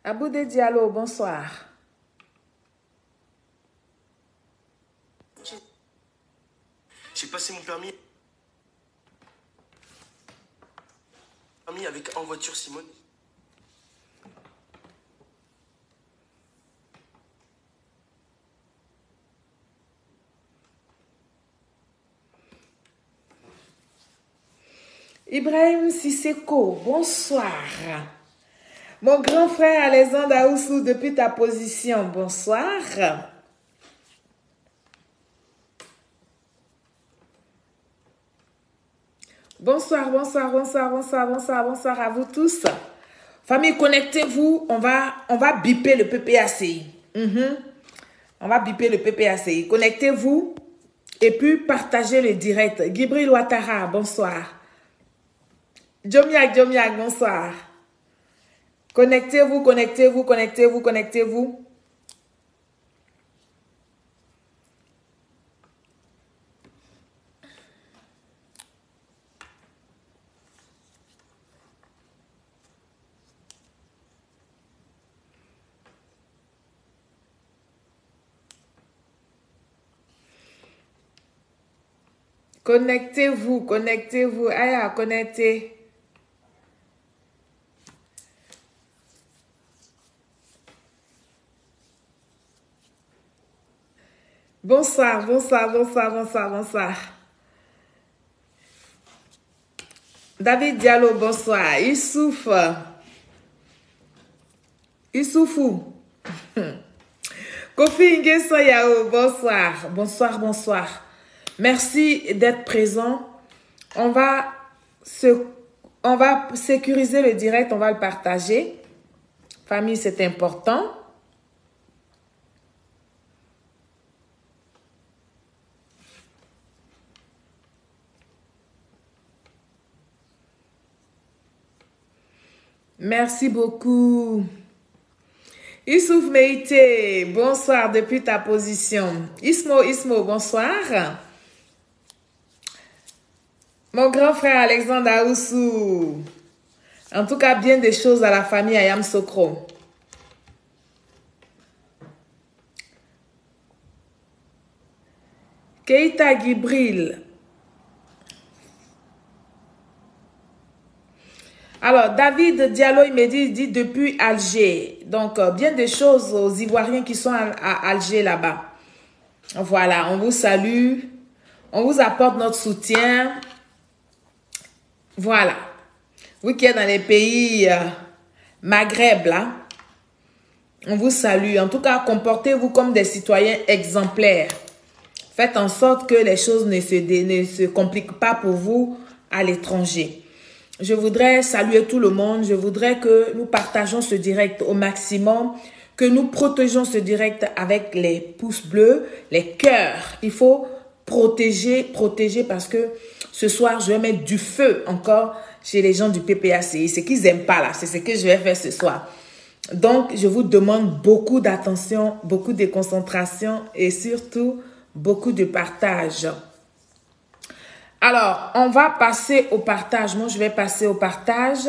Aboudé Diallo, bonsoir. J'ai passé mon permis avec en voiture Simone. Ibrahim Sisseko, bonsoir. Mon grand frère Alexandre Aoussou, depuis ta position, bonsoir. Bonsoir, bonsoir, bonsoir, bonsoir, bonsoir, bonsoir à vous tous. Famille, connectez-vous, on va biper le PPACI. On va biper le PPACI. Connectez-vous et puis partagez le direct. Gibril Ouattara, bonsoir. Jomiak, bonsoir. Connectez-vous, connectez-vous, connectez-vous, connectez-vous. Connectez-vous, connectez-vous. Aya, connectez. Bonsoir, bonsoir, bonsoir, bonsoir, bonsoir. David Diallo, bonsoir. Issoufou. Kofi Nguesso Yao, bonsoir. Bonsoir, bonsoir. Merci d'être présent. On va sécuriser le direct, on va le partager. Famille, c'est important. Merci beaucoup. Issouf Meïté, bonsoir depuis ta position. Ismo, bonsoir. Mon grand frère Alexandre Aoussou. En tout cas, bien des choses à la famille Ayam Sokro. Keita Gibril. Alors, David Diallo, il me dit depuis Alger. Donc, bien des choses aux Ivoiriens qui sont à Alger là-bas. Voilà, on vous salue. On vous apporte notre soutien. Voilà. Vous qui êtes dans les pays Maghreb, là, on vous salue. En tout cas, comportez-vous comme des citoyens exemplaires. Faites en sorte que les choses ne se compliquent pas pour vous à l'étranger. Je voudrais saluer tout le monde. Je voudrais que nous partageons ce direct au maximum, que nous protégeons ce direct avec les pouces bleus, les cœurs. Il faut protéger parce que ce soir, je vais mettre du feu encore chez les gens du PPACI. Ce qu'ils n'aiment pas là, c'est ce que je vais faire ce soir. Donc, je vous demande beaucoup d'attention, beaucoup de concentration et surtout beaucoup de partage. Alors, on va passer au partage. Moi, je vais passer au partage.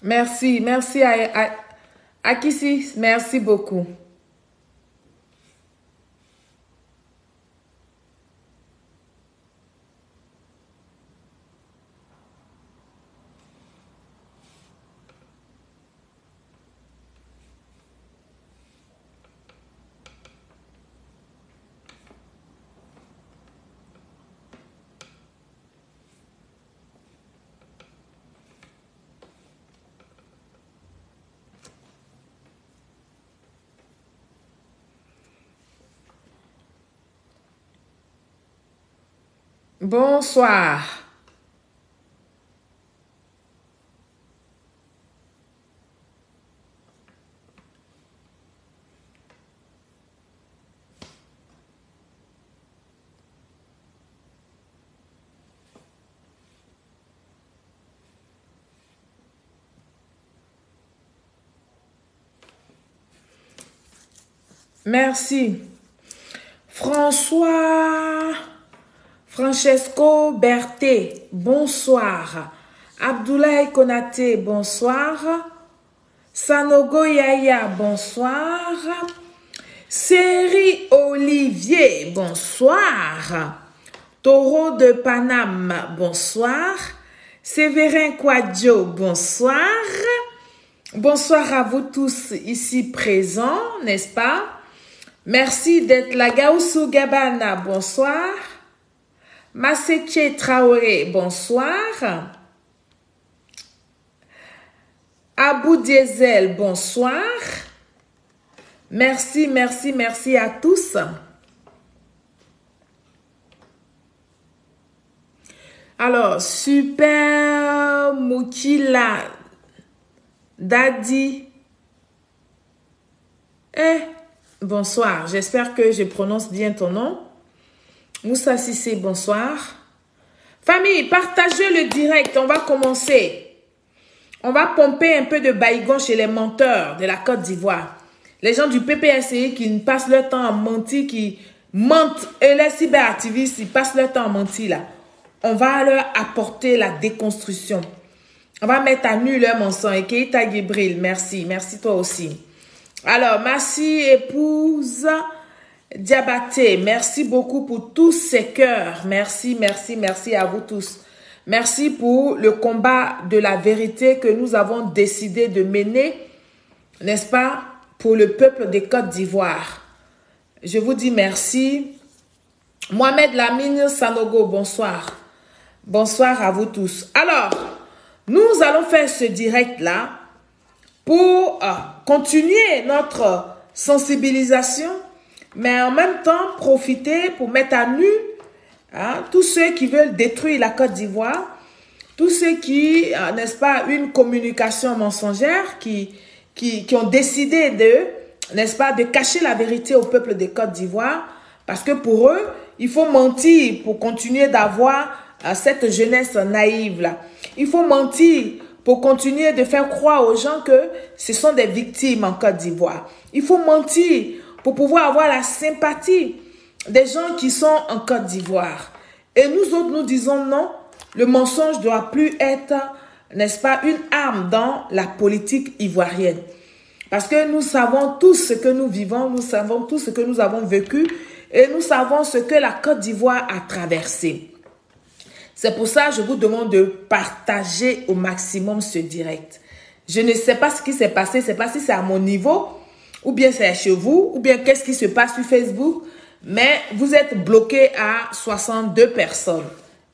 Merci à Kissi, merci beaucoup. Bonsoir. Merci. Francesco Berté, bonsoir. Abdoulaye Konaté, bonsoir. Sanogo Yaya, bonsoir. Séri Olivier, bonsoir. Taureau de Paname, bonsoir. Séverin Quadjo, bonsoir. Bonsoir à vous tous ici présents, n'est-ce pas? Merci d'être là. Gaoussou Gabana, bonsoir. Maseche Traoré, bonsoir. Abou Diesel, bonsoir. Merci, merci, merci à tous. Alors, Super Moukila Dadi. Bonsoir, j'espère que je prononce bien ton nom. Moussa Sissé, bonsoir. Famille, partagez le direct, on va commencer. On va pomper un peu de baïgon chez les menteurs de la Côte d'Ivoire. Les gens du PPSI qui passent leur temps à mentir, qui mentent, et les cyberactivistes, ils passent leur temps à mentir là. On va leur apporter la déconstruction. On va mettre à nu leur mensonge. Et Keita Gibril, merci. Merci toi aussi. Alors, merci épouse Diabaté. Merci beaucoup pour tous ces cœurs. Merci, merci, merci à vous tous. Merci pour le combat de la vérité que nous avons décidé de mener, n'est-ce pas, pour le peuple des Côtes d'Ivoire. Je vous dis merci. Mohamed Lamine Sanogo, bonsoir. Bonsoir à vous tous. Alors, nous allons faire ce direct-là pour continuer notre sensibilisation, mais en même temps profiter pour mettre à nu tous ceux qui veulent détruire la Côte d'Ivoire, tous ceux qui, n'est-ce pas, une communication mensongère, qui ont décidé de, n'est-ce pas, de cacher la vérité au peuple de Côte d'Ivoire, parce que pour eux, il faut mentir pour continuer d'avoir cette jeunesse naïve là. Il faut mentir pour continuer de faire croire aux gens que ce sont des victimes en Côte d'Ivoire. Il faut mentir pour pouvoir avoir la sympathie des gens qui sont en Côte d'Ivoire. Et nous autres, nous disons non, le mensonge ne doit plus être, n'est-ce pas, une arme dans la politique ivoirienne. Parce que nous savons tous ce que nous vivons, nous savons tous ce que nous avons vécu et nous savons ce que la Côte d'Ivoire a traversé. C'est pour ça que je vous demande de partager au maximum ce direct. Je ne sais pas ce qui s'est passé, je ne sais pas si c'est à mon niveau, ou bien c'est chez vous, ou bien qu'est-ce qui se passe sur Facebook, mais vous êtes bloqué à 62 personnes.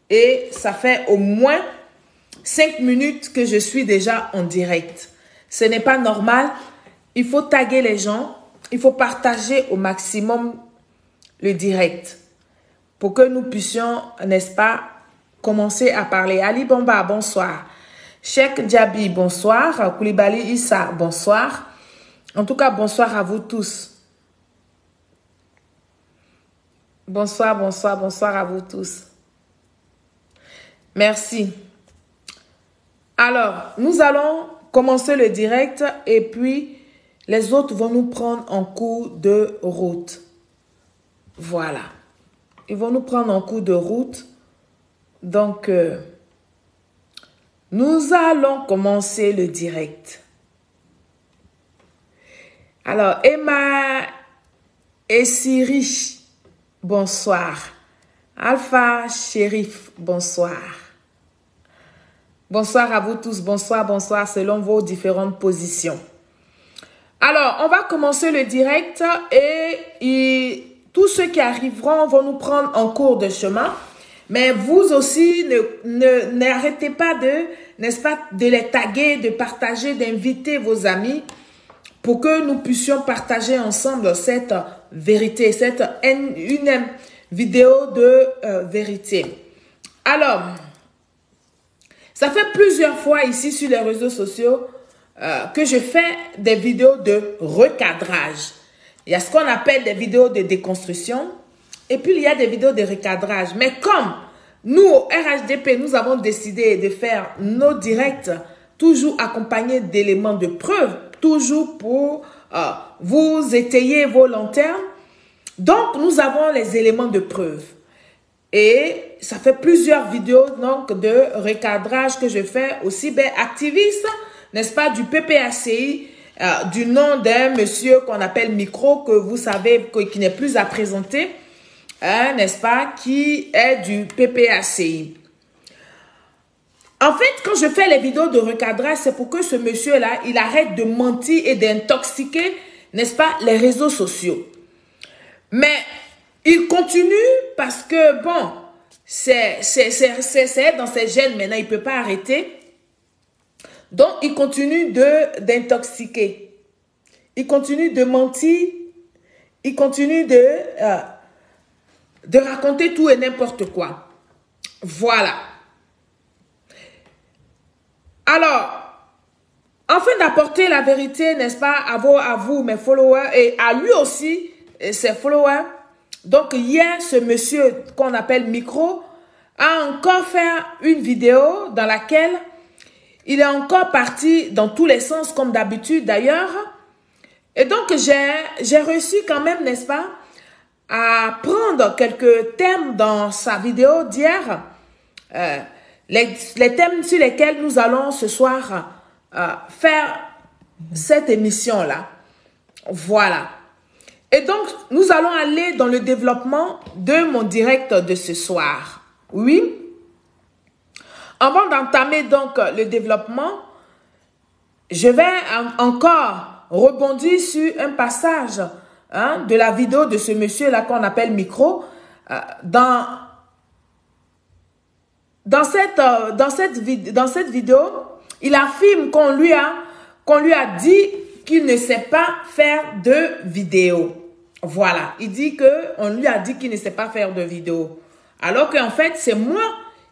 Et ça fait au moins 5 minutes que je suis déjà en direct. Ce n'est pas normal. Il faut taguer les gens, il faut partager au maximum le direct pour que nous puissions, n'est-ce pas, commencer à parler. Ali Bomba, bonsoir. Cheikh Djabi, bonsoir. Koulibaly Issa, bonsoir. En tout cas, bonsoir à vous tous. Bonsoir, bonsoir, bonsoir à vous tous. Merci. Alors, nous allons commencer le direct et puis les autres vont nous prendre en cours de route. Voilà. Ils vont nous prendre en cours de route. Donc, nous allons commencer le direct. Alors, Emma et Siri, bonsoir. Alpha Shérif, bonsoir. Bonsoir à vous tous, bonsoir, bonsoir, selon vos différentes positions. Alors, on va commencer le direct et tous ceux qui arriveront vont nous prendre en cours de chemin. Mais vous aussi, n'arrêtez pas de, n'est-ce pas, de les taguer, de partager, d'inviter vos amis pour que nous puissions partager ensemble cette vérité, une vidéo de vérité. Alors, ça fait plusieurs fois ici sur les réseaux sociaux que je fais des vidéos de recadrage. Il y a ce qu'on appelle des vidéos de déconstruction. Et puis, il y a des vidéos de recadrage. Mais comme nous, au RHDP, nous avons décidé de faire nos directs toujours accompagnés d'éléments de preuve, toujours pour vous étayez vos lanternes. Donc, nous avons les éléments de preuve. Et ça fait plusieurs vidéos donc, de recadrage que je fais aux cyberactivistes, n'est-ce pas, du PPACI, du nom d'un monsieur qu'on appelle Micro, que vous savez, qui n'est plus à présenter, n'est-ce pas, qui est du PPACI. En fait, quand je fais les vidéos de recadrage, c'est pour que ce monsieur-là, il arrête de mentir et d'intoxiquer, n'est-ce pas, les réseaux sociaux. Mais il continue parce que, bon, c'est dans ses gènes maintenant, il ne peut pas arrêter. Donc, il continue d'intoxiquer. Il continue de mentir. Il continue de raconter tout et n'importe quoi. Voilà. Alors, afin d'apporter la vérité, n'est-ce pas, à vous, mes followers, et à lui aussi, ses followers. Donc, hier, ce monsieur qu'on appelle Micro a encore fait une vidéo dans laquelle il est encore parti dans tous les sens, comme d'habitude d'ailleurs. Et donc, j'ai réussi quand même, n'est-ce pas, à prendre quelques thèmes dans sa vidéo d'hier. Les thèmes sur lesquels nous allons ce soir faire cette émission-là. Voilà. Et donc, nous allons aller dans le développement de mon direct de ce soir. Oui. Avant d'entamer donc le développement, je vais encore rebondir sur un passage de la vidéo de ce monsieur-là qu'on appelle Micro. Dans cette vidéo, il affirme qu'on lui a dit qu'il ne sait pas faire de vidéo. Voilà, il dit qu'on lui a dit qu'il ne sait pas faire de vidéo. Alors qu'en fait, c'est moi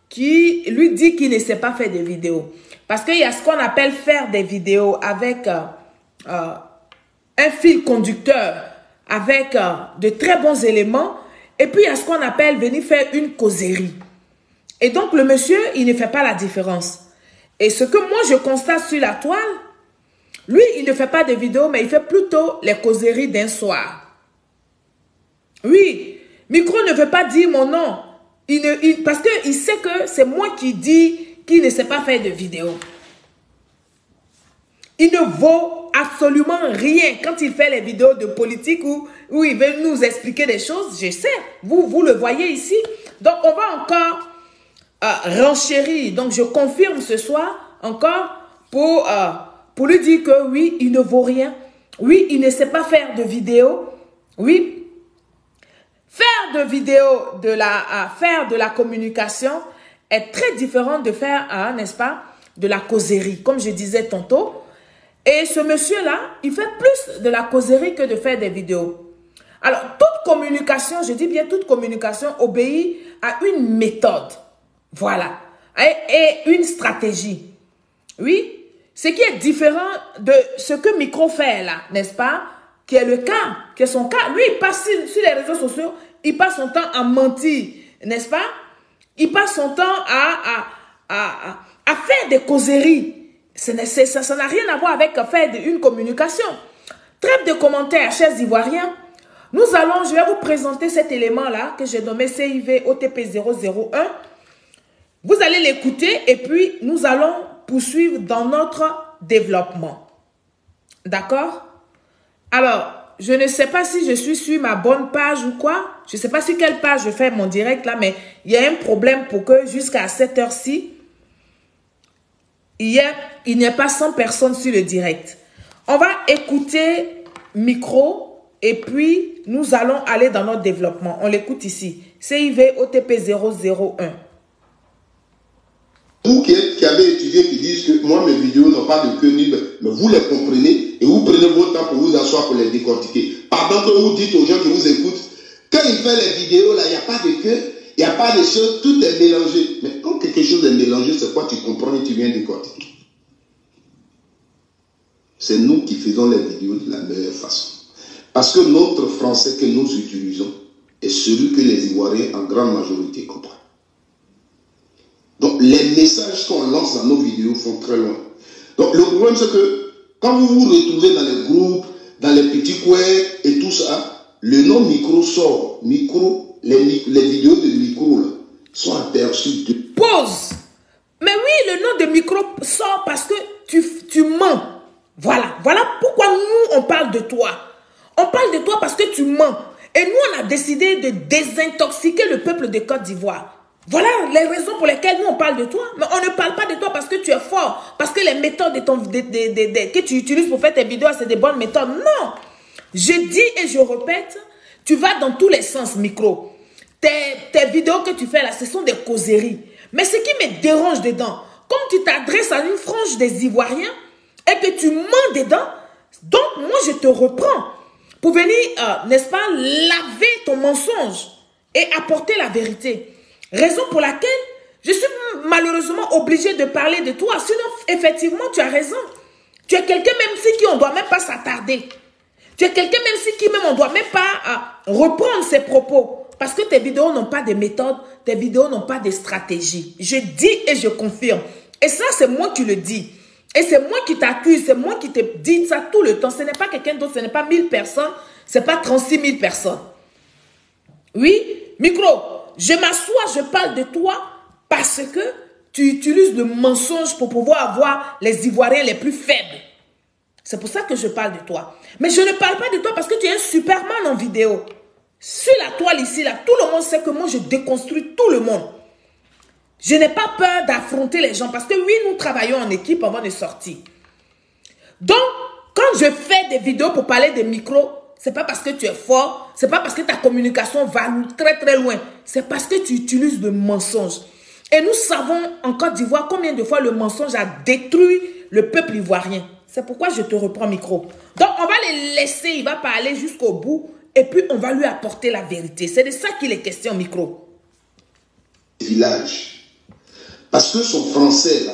qui lui dis qu'il ne sait pas faire de vidéos. Parce qu'il y a ce qu'on appelle faire des vidéos avec un fil conducteur, avec de très bons éléments. Et puis, il y a ce qu'on appelle venir faire une causerie. Et donc, le monsieur, il ne fait pas la différence. Et ce que moi, je constate sur la toile, lui, il ne fait pas de vidéos, mais il fait plutôt les causeries d'un soir. Oui, Micro ne veut pas dire mon nom. Parce qu'il sait que c'est moi qui dis qu'il ne sait pas faire de vidéos. Il ne vaut absolument rien quand il fait les vidéos de politique où il veut nous expliquer des choses. Je sais, vous le voyez ici. Donc, on va encore renchérir. Donc, je confirme ce soir encore pour lui dire que oui, il ne vaut rien. Oui, il ne sait pas faire de vidéos. Oui. Faire de vidéos, faire de la communication est très différent de faire, n'est-ce pas, de la causerie, comme je disais tantôt. Et ce monsieur-là, il fait plus de la causerie que de faire des vidéos. Alors, toute communication, je dis bien toute communication, obéit à une méthode. Voilà. Et une stratégie. Oui. Ce qui est différent de ce que Micro fait là, n'est-ce pas? Qui est le cas, qui est son cas. Lui, il passe sur les réseaux sociaux, il passe son temps à mentir, n'est-ce pas? Il passe son temps à faire des causeries. Ça n'a rien à voir avec faire une communication. Trêve de commentaires, chers Ivoiriens. Je vais vous présenter cet élément-là que j'ai nommé CIV OTP 001. Vous allez l'écouter et puis nous allons poursuivre dans notre développement. D'accord? Alors, je ne sais pas si je suis sur ma bonne page ou quoi. Je ne sais pas sur quelle page je fais mon direct là, mais il y a un problème pour que jusqu'à cette heure-ci, il n'y a pas 100 personnes sur le direct. On va écouter Micro et puis nous allons aller dans notre développement. On l'écoute ici. CIV OTP 001. Vous qui avez étudié, qui disent que moi mes vidéos n'ont pas de queue ni mais vous les comprenez et vous prenez votre temps pour vous asseoir pour les décortiquer. Pendant que vous dites aux gens qui vous écoutent, quand il fait les vidéos là, il n'y a pas de queue, il n'y a pas de choses, tout est mélangé. Mais quand quelque chose est mélangé, c'est quoi? Tu comprends et tu viens décortiquer. C'est nous qui faisons les vidéos de la meilleure façon. Parce que notre français que nous utilisons est celui que les Ivoiriens en grande majorité comprennent. Donc, les messages qu'on lance dans nos vidéos font très loin. Donc, le problème, c'est que quand vous vous retrouvez dans les groupes, dans les petits coins et tout ça, le nom micro sort. Micro, les vidéos de micro là, sont aperçues de... Pause. Mais oui, le nom de micro sort parce que tu mens. Voilà. Voilà pourquoi nous, on parle de toi. On parle de toi parce que tu mens. Et nous, on a décidé de désintoxiquer le peuple de Côte d'Ivoire. Voilà les raisons pour lesquelles nous, on parle de toi. Mais on ne parle pas de toi parce que tu es fort. Parce que les méthodes que tu utilises pour faire tes vidéos, c'est des bonnes méthodes. Non. Je dis et je répète, tu vas dans tous les sens, micro. Tes vidéos que tu fais là, ce sont des causeries. Mais ce qui me dérange dedans, comme tu t'adresses à une frange des Ivoiriens et que tu mens dedans, donc moi je te reprends pour venir, n'est-ce pas, laver ton mensonge et apporter la vérité. Raison pour laquelle je suis malheureusement obligée de parler de toi. Sinon, effectivement, tu as raison. Tu es quelqu'un même si qui on ne doit même pas s'attarder. Tu es quelqu'un même si qui même on ne doit même pas reprendre ses propos. Parce que tes vidéos n'ont pas de méthode, tes vidéos n'ont pas de stratégie. Je dis et je confirme. Et ça, c'est moi qui le dis. Et c'est moi qui t'accuse, c'est moi qui te dis ça tout le temps. Ce n'est pas quelqu'un d'autre, ce n'est pas 1000 personnes, ce n'est pas 36 000 personnes. Oui, micro, je m'assois, je parle de toi parce que tu utilises le mensonge pour pouvoir avoir les Ivoiriens les plus faibles. C'est pour ça que je parle de toi. Mais je ne parle pas de toi parce que tu es un Superman en vidéo. Sur la toile ici, là, tout le monde sait que moi, je déconstruis tout le monde. Je n'ai pas peur d'affronter les gens parce que oui, nous travaillons en équipe avant de sortir. Donc, quand je fais des vidéos pour parler des micros, c'est pas parce que tu es fort, c'est pas parce que ta communication va très très loin. C'est parce que tu utilises le mensonge. Et nous savons en Côte d'Ivoire combien de fois le mensonge a détruit le peuple ivoirien. C'est pourquoi je te reprends micro. Donc, on va les laisser, il va parler jusqu'au bout. Et puis, on va lui apporter la vérité. C'est de ça qu'il est question, micro. Village. Parce que son français, là,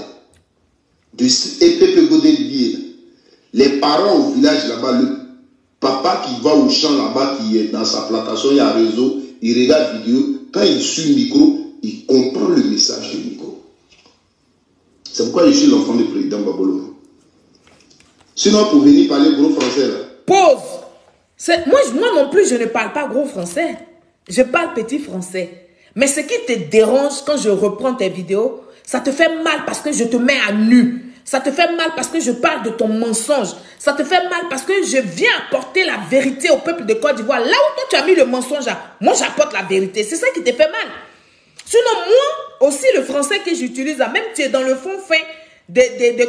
de Epepe Godelier, les parents au village là-bas, le papa qui va au champ là-bas, qui est dans sa plantation, il y a un réseau, il regarde vidéo, quand il suit le micro, il comprend le message du micro. C'est pourquoi je suis l'enfant du président Babolo. Sinon, pour venir parler gros français, là. Pause! Moi non plus, je ne parle pas gros français. Je parle petit français. Mais ce qui te dérange quand je reprends tes vidéos, ça te fait mal parce que je te mets à nu. Ça te fait mal parce que je parle de ton mensonge. Ça te fait mal parce que je viens apporter la vérité au peuple de Côte d'Ivoire. Là où toi tu as mis le mensonge, moi j'apporte la vérité. C'est ça qui te fait mal. Sinon, moi aussi, le français que j'utilise, même tu es dans le fond fin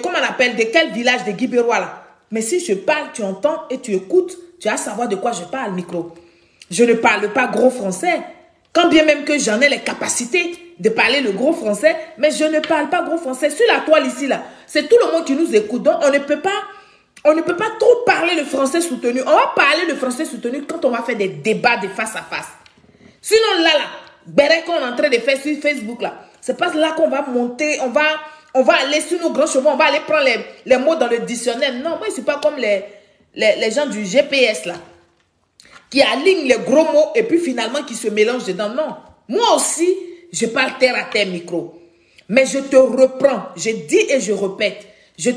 comment on appelle, de quel village de Guibérois là. Mais si je parle, tu entends et tu écoutes, tu vas savoir de quoi je parle, micro. Je ne parle pas gros français. Quand bien même que j'en ai les capacités de parler le gros français, mais je ne parle pas gros français. Sur la toile ici, là, c'est tout le monde qui nous écoute. Donc, on ne peut pas trop parler le français soutenu. On va parler le français soutenu quand on va faire des débats de face à face. Sinon, là, qu'on est en train de faire sur Facebook, là, c'est pas là qu'on va monter, on va aller sur nos grands chevaux, on va aller prendre les mots dans le dictionnaire. Non, moi, je ne suis pas comme les gens du GPS, là, qui alignent les gros mots et puis finalement qui se mélangent dedans. Non, moi aussi, je parle terre à terre, micro. Mais je te reprends, je dis et je répète, je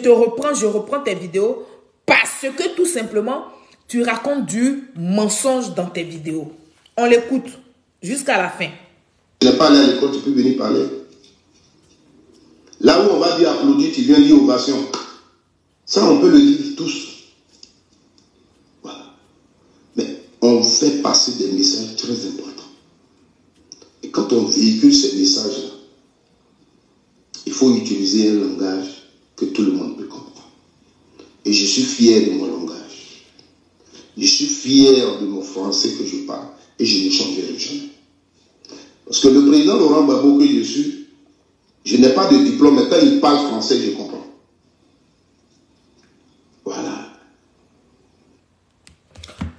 reprends tes vidéos parce que tout simplement, tu racontes du mensonge dans tes vidéos. On l'écoute jusqu'à la fin. Tu n'es pas allé à l'école, tu peux venir parler. Là où on va dire applaudir, tu viens dire ovation. Ça, on peut le dire tous. Voilà. Mais on fait passer des messages très importants. Et quand on véhicule ces messages-là, il faut utiliser un langage que tout le monde peut comprendre. Et je suis fier de mon langage. Je suis fier de mon français que je parle. Et je ne changerai jamais. Parce que le président Laurent Gbagbo que je suis, je n'ai pas de diplôme, mais quand il parle français, je comprends. Voilà.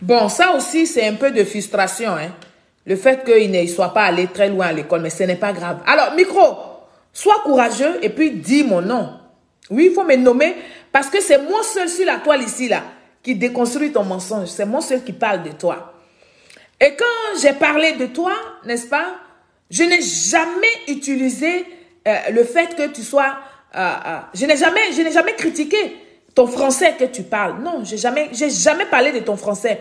Bon, ça aussi, c'est un peu de frustration, hein. Le fait qu'il ne soit pas allé très loin à l'école, mais ce n'est pas grave. Alors, micro, sois courageux et puis dis mon nom. Oui, il faut me nommer parce que c'est moi seul sur la toile ici, là, qui déconstruit ton mensonge. C'est moi seul qui parle de toi. Et quand j'ai parlé de toi, n'est-ce pas, je n'ai jamais utilisé le fait que tu sois... je n'ai jamais critiqué ton français que tu parles. Non, j'ai jamais parlé de ton français.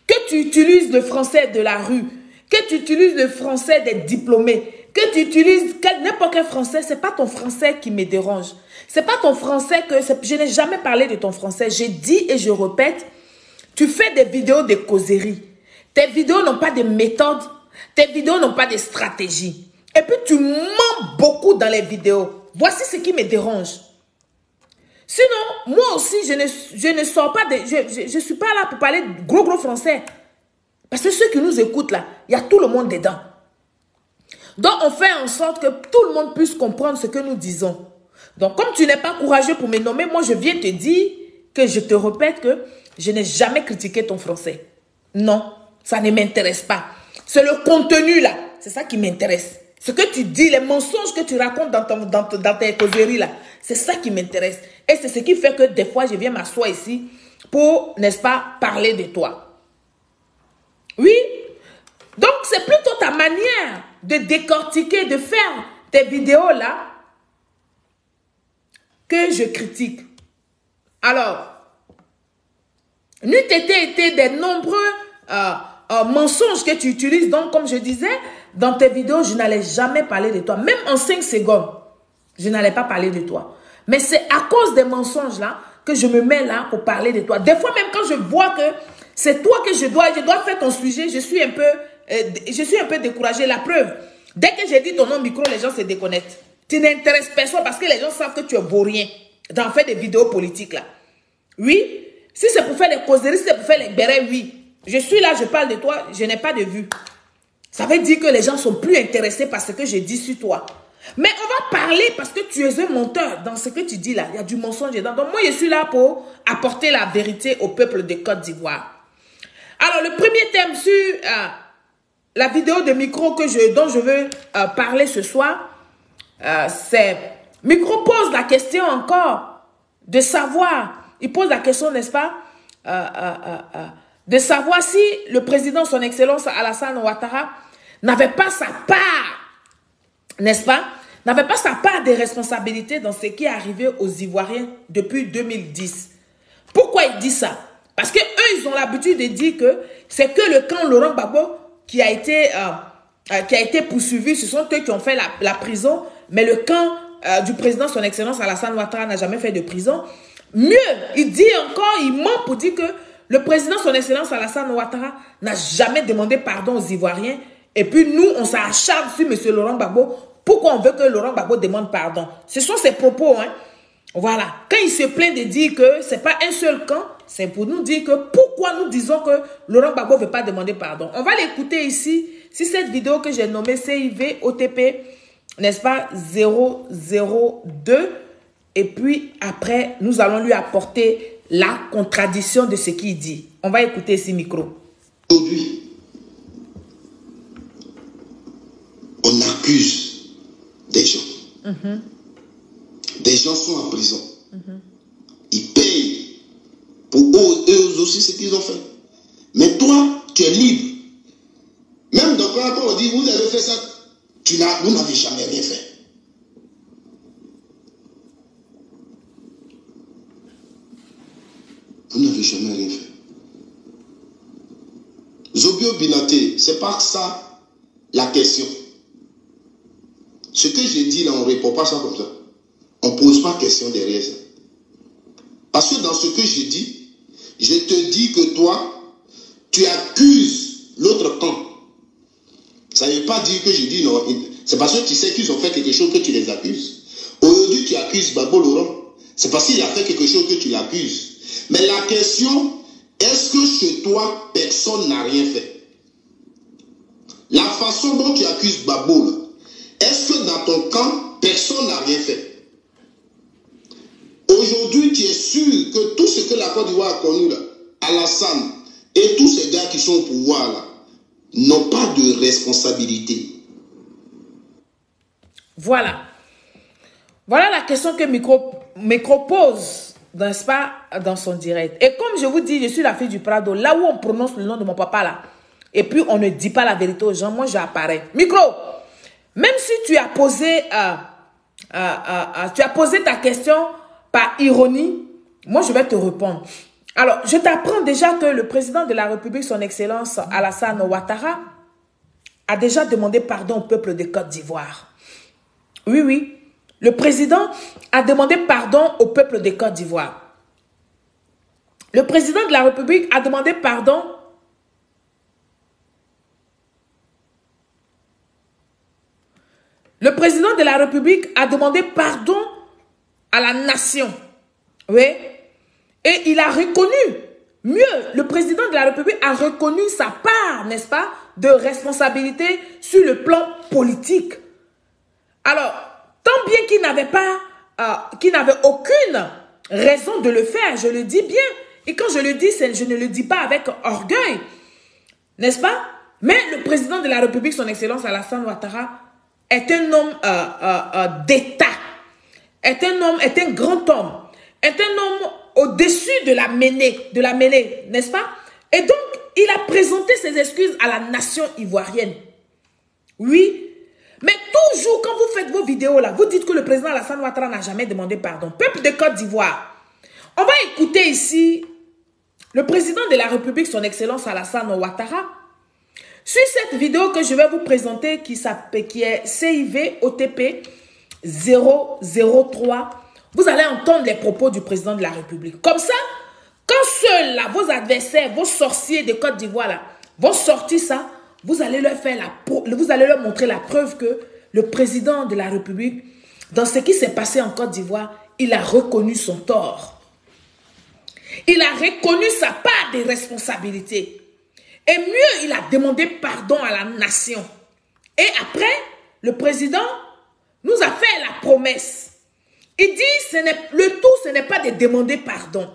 Que tu utilises le français de la rue, que tu utilises le français des diplômés, que tu utilises n'importe quel français, c'est pas ton français qui me dérange. C'est pas ton français que... Je n'ai jamais parlé de ton français. J'ai dit et je répète, tu fais des vidéos de causerie. Tes vidéos n'ont pas de méthode, tes vidéos n'ont pas de stratégie. Et puis tu mens beaucoup dans les vidéos. Voici ce qui me dérange. Sinon, moi aussi, je ne sors pas de... Je ne suis pas là pour parler gros français. Parce que ceux qui nous écoutent là, il y a tout le monde dedans. Donc, on fait en sorte que tout le monde puisse comprendre ce que nous disons. Donc, comme tu n'es pas courageux pour me nommer, moi, je viens te dire que je te répète que je n'ai jamais critiqué ton français. Non, ça ne m'intéresse pas. C'est le contenu là, c'est ça qui m'intéresse. Ce que tu dis, les mensonges que tu racontes dans tes causeries là, c'est ça qui m'intéresse. Et c'est ce qui fait que des fois, je viens m'asseoir ici pour, n'est-ce pas, parler de toi. Oui. Donc, c'est plutôt ta manière de décortiquer, de faire tes vidéos là que je critique. Alors, n'eût été des nombreux mensonges que tu utilises. Donc, comme je disais, dans tes vidéos, je n'allais jamais parler de toi. Même en 5 secondes, je n'allais pas parler de toi. Mais c'est à cause des mensonges là que je me mets là pour parler de toi. Des fois, même quand je vois que c'est toi que je dois faire ton sujet, je suis un peu découragée. La preuve, dès que j'ai dit ton nom au micro, les gens se déconnectent. Tu n'intéresses personne parce que les gens savent que tu es vaurien d'en faire des vidéos politiques là. Oui, si c'est pour faire les causeries, si c'est pour faire les bérets, oui. Je suis là, je parle de toi, je n'ai pas de vue. Ça veut dire que les gens sont plus intéressés par ce que je dis sur toi. Mais on va parler parce que tu es un menteur. Dans ce que tu dis là, il y a du mensonge dedans. Donc moi, je suis là pour apporter la vérité au peuple de Côte d'Ivoire. Alors, le premier thème sur la vidéo de Micro dont je veux parler ce soir, c'est... Micro pose la question encore de savoir, il pose la question, n'est-ce pas, de savoir si le président, son excellence Alassane Ouattara, n'avait pas sa part, n'est-ce pas, n'avait pas sa part de responsabilité dans ce qui est arrivé aux Ivoiriens depuis 2010. Pourquoi il dit ça? Parce que eux, ils ont l'habitude de dire que c'est que le camp Laurent Gbagbo qui a été poursuivi, ce sont eux qui ont fait la prison, mais le camp du président, son excellence Alassane Ouattara, n'a jamais fait de prison. Mieux, il dit encore, il ment pour dire que le président, son excellence Alassane Ouattara, n'a jamais demandé pardon aux Ivoiriens. Et puis nous, on s'acharne sur M. Laurent Gbagbo. Pourquoi on veut que Laurent Gbagbo demande pardon? Ce sont ses propos, hein. Voilà. Quand il se plaint de dire que ce n'est pas un seul camp, c'est pour nous dire que pourquoi nous disons que Laurent Gbagbo ne veut pas demander pardon. On va l'écouter ici. Si cette vidéo que j'ai nommée CIV OTP, n'est-ce pas, 002. Et puis après, nous allons lui apporter la contradiction de ce qu'il dit. On va écouter ici micro. Aujourd'hui, on accuse des gens. Des gens sont en prison. Ils payent pour eux aussi ce qu'ils ont fait. Mais toi, tu es libre. Même dans quand on dit, vous avez fait ça, vous n'avez jamais rien fait. Vous n'avez jamais rien fait. Zobio Binaté, c'est pas ça la question. Ce que j'ai dit là, on ne répond pas ça comme ça. On ne pose pas question derrière ça. Parce que dans ce que j'ai dit, je te dis que toi, tu accuses l'autre camp. Ça ne veut pas dire que je dis non. C'est parce que tu sais qu'ils ont fait quelque chose que tu les accuses. Aujourd'hui, tu accuses Gbagbo Laurent. C'est parce qu'il a fait quelque chose que tu l'accuses. Mais la question, est-ce que chez toi, personne n'a rien fait? La façon dont tu accuses Gbagbo, est-ce que dans ton camp, personne n'a rien fait? Aujourd'hui, tu es sûr que tout ce que la Côte d'Ivoire a connu, là, Alassane et tous ces gars qui sont au pouvoir, là, n'ont pas de responsabilité. Voilà. Voilà la question que Micro pose, n'est-ce pas, dans son direct. Et comme je vous dis, je suis la fille du Prado. Là où on prononce le nom de mon papa, là, et puis on ne dit pas la vérité aux gens, moi j'apparais. Micro, même si tu as posé ta question par ironie, Moi, je vais te répondre. Alors, je t'apprends déjà que le président de la République, son Excellence Alassane Ouattara, a déjà demandé pardon au peuple de Côte d'Ivoire. Oui, oui. Le président a demandé pardon au peuple de Côte d'Ivoire. Le président de la République a demandé pardon. Le président de la République a demandé pardon à la nation. Oui. Et il a reconnu, mieux, le président de la République a reconnu sa part, n'est-ce pas, de responsabilité sur le plan politique. Alors, tant bien qu'il n'avait pas, qu'il n'avait aucune raison de le faire, je le dis bien. Et quand je le dis, je ne le dis pas avec orgueil, n'est-ce pas? Mais le président de la République, son Excellence Alassane Ouattara, est un homme d'État, est un grand homme, est un homme au-dessus de la mêlée, n'est-ce pas? Et donc, il a présenté ses excuses à la nation ivoirienne. Oui, mais toujours quand vous faites vos vidéos là, vous dites que le président Alassane Ouattara n'a jamais demandé pardon. Peuple de Côte d'Ivoire, on va écouter ici le président de la République, son Excellence Alassane Ouattara, sur cette vidéo que je vais vous présenter qui est CIV OTP 003. Vous allez entendre les propos du président de la République. Comme ça, quand seuls là, vos adversaires, vos sorciers de Côte d'Ivoire là, vont sortir ça, vous allez leur montrer la preuve que le président de la République, dans ce qui s'est passé en Côte d'Ivoire, il a reconnu son tort. Il a reconnu sa part de responsabilité. Et mieux, il a demandé pardon à la nation. Et après, le président nous a fait la promesse. Il dit, le tout, ce n'est pas de demander pardon.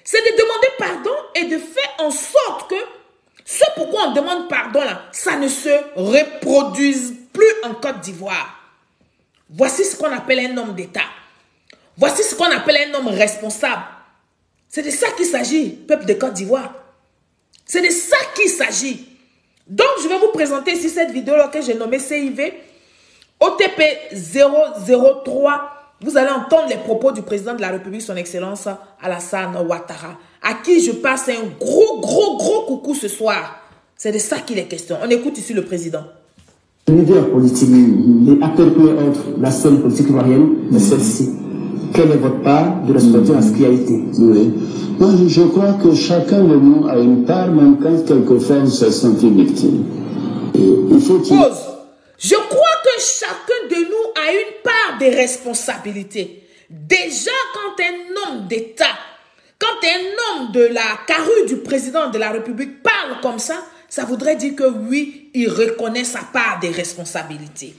C'est de demander pardon et de faire en sorte que ce pourquoi on demande pardon, là, ça ne se reproduise plus en Côte d'Ivoire. Voici ce qu'on appelle un homme d'État. Voici ce qu'on appelle un homme responsable. C'est de ça qu'il s'agit, peuple de Côte d'Ivoire. C'est de ça qu'il s'agit. Donc, je vais vous présenter ici cette vidéo que j'ai nommée CIV OTP 003. Vous allez entendre les propos du président de la République, son Excellence Alassane Ouattara, à qui je passe un gros coucou ce soir. C'est de ça qu'il est question. On écoute ici le président. Le leader politique est appartenant entre la scène politique ivoirienne et celle-ci. Quelle est votre part de responsabilité à ce qui a été? Oui. Moi, je crois que chacun de nous a une part, même quand quelquefois on se sent victime. Et il faut qu'il... Pause. Je crois que chacun de nous a une part de responsabilité. Déjà, quand un homme d'État, quand un homme de la carrure du président de la République parle comme ça, ça voudrait dire que oui, il reconnaît sa part de responsabilité.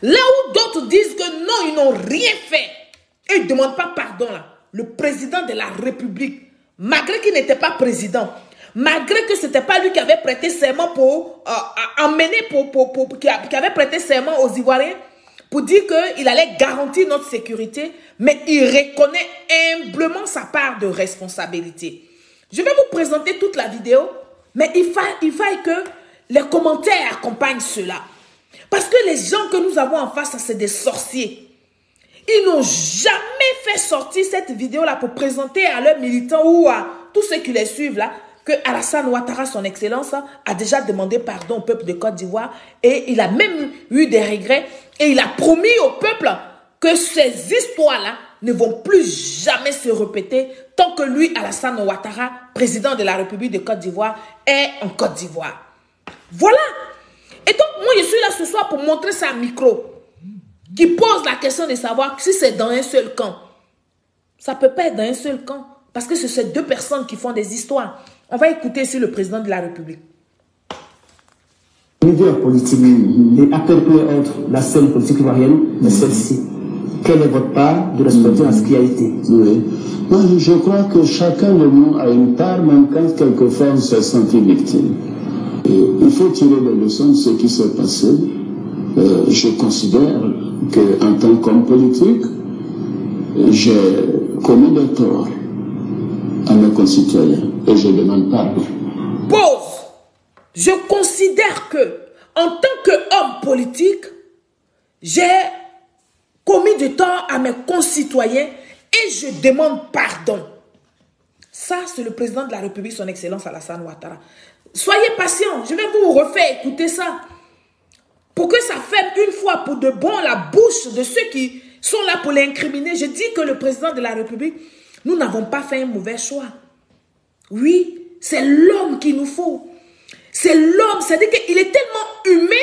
Là où d'autres disent que non, ils n'ont rien fait, et ils ne demandent pas pardon là. Le président de la République, malgré qu'il n'était pas président, malgré que ce n'était pas lui qui avait prêté serment pour qui avait prêté serment aux Ivoiriens pour dire qu'il allait garantir notre sécurité, mais il reconnaît humblement sa part de responsabilité. Je vais vous présenter toute la vidéo, mais il faille que les commentaires accompagnent cela. Parce que les gens que nous avons en face, c'est des sorciers. Ils n'ont jamais fait sortir cette vidéo-là pour présenter à leurs militants ou à tous ceux qui les suivent là, que Alassane Ouattara, son Excellence, a déjà demandé pardon au peuple de Côte d'Ivoire et il a même eu des regrets et il a promis au peuple que ces histoires-là ne vont plus jamais se répéter tant que lui, Alassane Ouattara, président de la République de Côte d'Ivoire, est en Côte d'Ivoire. Voilà. Et donc, moi, je suis là ce soir pour montrer ça à micro, qui pose la question de savoir si c'est dans un seul camp. Ça ne peut pas être dans un seul camp, parce que c'est ces deux personnes qui font des histoires. On va écouter ici le président de la République. Le leader politique est appartenant entre la scène politique ivoirienne et celle-ci. Quelle est votre part de responsabilité à ce qui a été? Oui. Moi, je crois que chacun de nous a une part, même quand quelquefois on se sent victime. Et il faut tirer les leçons de ce qui s'est passé. Je considère qu'en tant qu'homme politique, j'ai commis des torts à mes concitoyens et je demande pardon. Pause. Je considère que, en tant qu'homme politique, j'ai commis du tort à mes concitoyens et je demande pardon. Ça, c'est le président de la République, son Excellence Alassane Ouattara. Soyez patient, je vais vous refaire écouter ça. Pour que ça ferme une fois pour de bon la bouche de ceux qui sont là pour l'incriminer. Je dis que le président de la République, nous n'avons pas fait un mauvais choix. Oui, c'est l'homme qu'il nous faut. C'est l'homme, c'est-à-dire qu'il est tellement humain.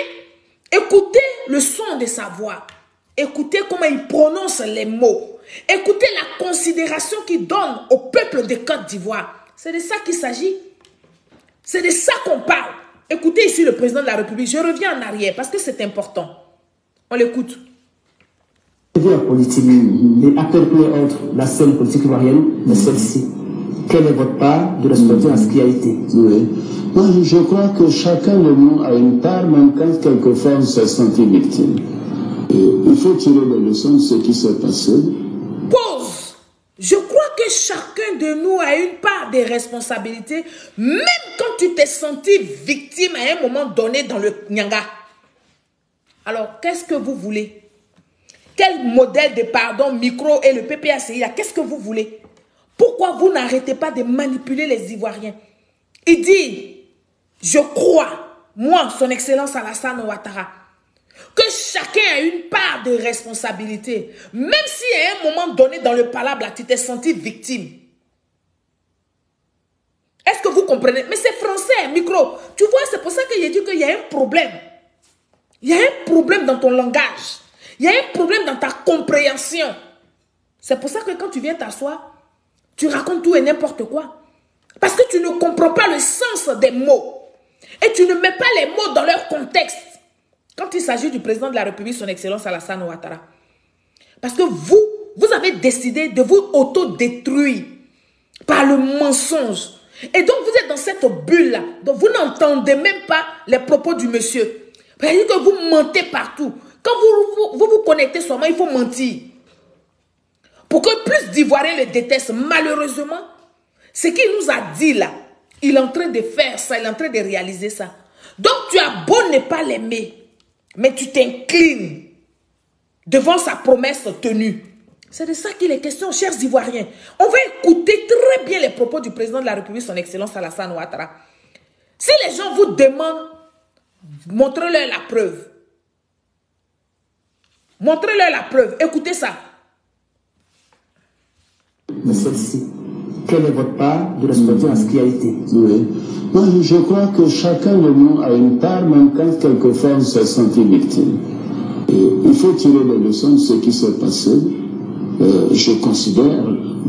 Écoutez le son de sa voix. Écoutez comment il prononce les mots. Écoutez la considération qu'il donne au peuple de Côte d'Ivoire. C'est de ça qu'il s'agit. C'est de ça qu'on parle. Écoutez ici le président de la République. Je reviens en arrière parce que c'est important. On l'écoute. Politique et interpeller entre la scène politique ivoirienne et celle-ci. Quelle est votre part de responsabilité à ce qui a été? Oui. Moi, je crois que chacun de nous a une part, même quand quelquefois on s'est senti victime. Et il faut tirer des leçons de ce qui s'est passé. Pause. Je crois que chacun de nous a une part de responsabilité, même quand tu t'es senti victime à un moment donné dans le Nyanga. Alors, qu'est-ce que vous voulez? Quel modèle de pardon micro et le PPACI là? Qu'est-ce que vous voulez? Pourquoi vous n'arrêtez pas de manipuler les Ivoiriens? Il dit, je crois, moi, son Excellence Alassane Ouattara, que chacun a une part de responsabilité. Même si à un moment donné dans le palabre, là, tu t'es senti victime. Est-ce que vous comprenez? Mais c'est français, micro. Tu vois, c'est pour ça que j'ai dit qu'il y a un problème. Il y a un problème dans ton langage. Il y a un problème dans ta compréhension. C'est pour ça que quand tu viens t'asseoir, tu racontes tout et n'importe quoi. Parce que tu ne comprends pas le sens des mots. Et tu ne mets pas les mots dans leur contexte. Quand il s'agit du président de la République, son Excellence Alassane Ouattara. Parce que vous avez décidé de vous autodétruire par le mensonge. Et donc vous êtes dans cette bulle-là. Donc vous n'entendez même pas les propos du monsieur. C'est-à-dire que vous mentez partout. Quand vous connectez seulement, il faut mentir. Pour que plus d'Ivoiriens le détestent, malheureusement, ce qu'il nous a dit là, il est en train de faire ça, il est en train de réaliser ça. Donc tu as beau ne pas l'aimer, mais tu t'inclines devant sa promesse tenue. C'est de ça qu'il est question, chers Ivoiriens. On va écouter très bien les propos du président de la République, son Excellence Alassane Ouattara. Si les gens vous demandent, montrez-leur la preuve. Montrez-leur la preuve. Écoutez ça. Mais celle-ci, quelle est votre part de responsabilité à ce qui a été? Oui. Moi, je crois que chacun de nous a une part, même quand quelquefois on s'est senti victime. Et il faut tirer des leçons de ce qui s'est passé. Je considère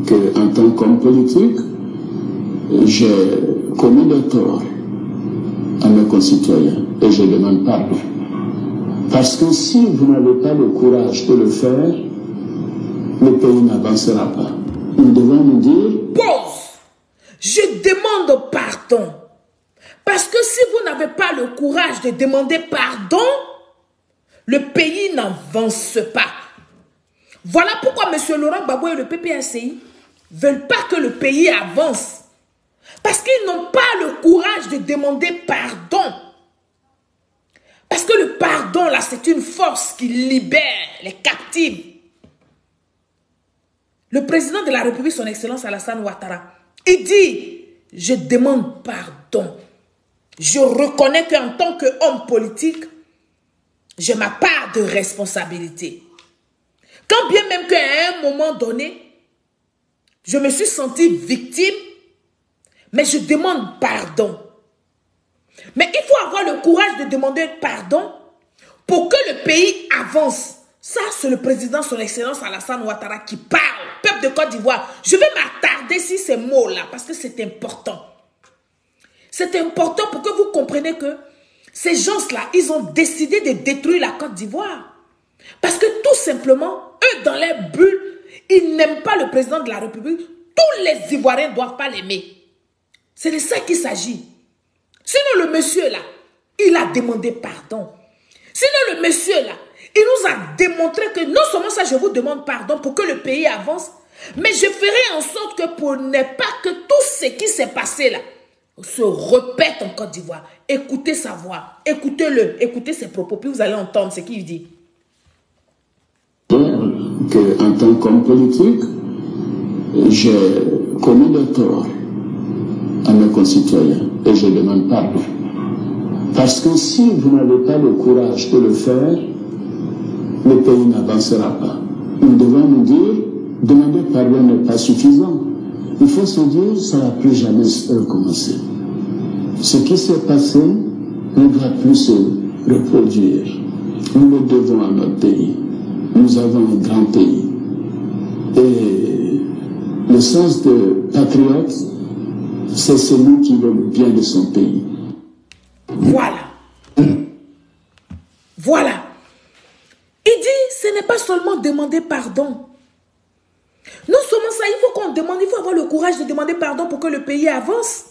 qu'en tant qu'homme politique, j'ai commis des torts à mes concitoyens et je demande pardon. Parce que si vous n'avez pas le courage de le faire, le pays n'avancera pas. Nous devons nous dire... Pause. Je demande pardon. Parce que si vous n'avez pas le courage de demander pardon, le pays n'avance pas. Voilà pourquoi M. Laurent Gbagbo et le PPACI ne veulent pas que le pays avance. Parce qu'ils n'ont pas le courage de demander pardon. Parce que le pardon, là, c'est une force qui libère les captifs. Le président de la République, son Excellence Alassane Ouattara, il dit, je demande pardon. Je reconnais qu'en tant qu'homme politique, j'ai ma part de responsabilité. Quand bien même qu'à un moment donné, je me suis sentie victime, mais je demande pardon. Mais il faut avoir le courage de demander pardon pour que le pays avance. Ça, c'est le président, son Excellence Alassane Ouattara qui parle. Peuple de Côte d'Ivoire, je vais m'attarder sur ces mots-là parce que c'est important. C'est important pour que vous compreniez que ces gens-là, ils ont décidé de détruire la Côte d'Ivoire. Parce que tout simplement, eux, dans leur bulle, ils n'aiment pas le président de la République. Tous les Ivoiriens ne doivent pas l'aimer. C'est de ça qu'il s'agit. Sinon, le monsieur là, il a demandé pardon. Sinon, le monsieur là, il nous a démontré que non seulement ça, je vous demande pardon pour que le pays avance, mais je ferai en sorte que pour ne pas que tout ce qui s'est passé là se répète en Côte d'Ivoire. Écoutez sa voix, écoutez-le, écoutez ses propos, puis vous allez entendre ce qu'il dit. En tant qu'homme politique, j'ai commis des torts à mes concitoyens et je demande pardon. Parce que si vous n'avez pas le courage de le faire, le pays n'avancera pas. Nous devons nous dire, demander pardon n'est pas suffisant. Il faut se dire, ça ne va plus jamais recommencer. Ce qui s'est passé ne doit plus se reproduire. Nous le devons à notre pays. Nous avons un grand pays. Et le sens de patriote, c'est celui qui veut le bien de son pays. Voilà. Voilà. Il dit, ce n'est pas seulement demander pardon. Non seulement ça, il faut qu'on demande, il faut avoir le courage de demander pardon pour que le pays avance.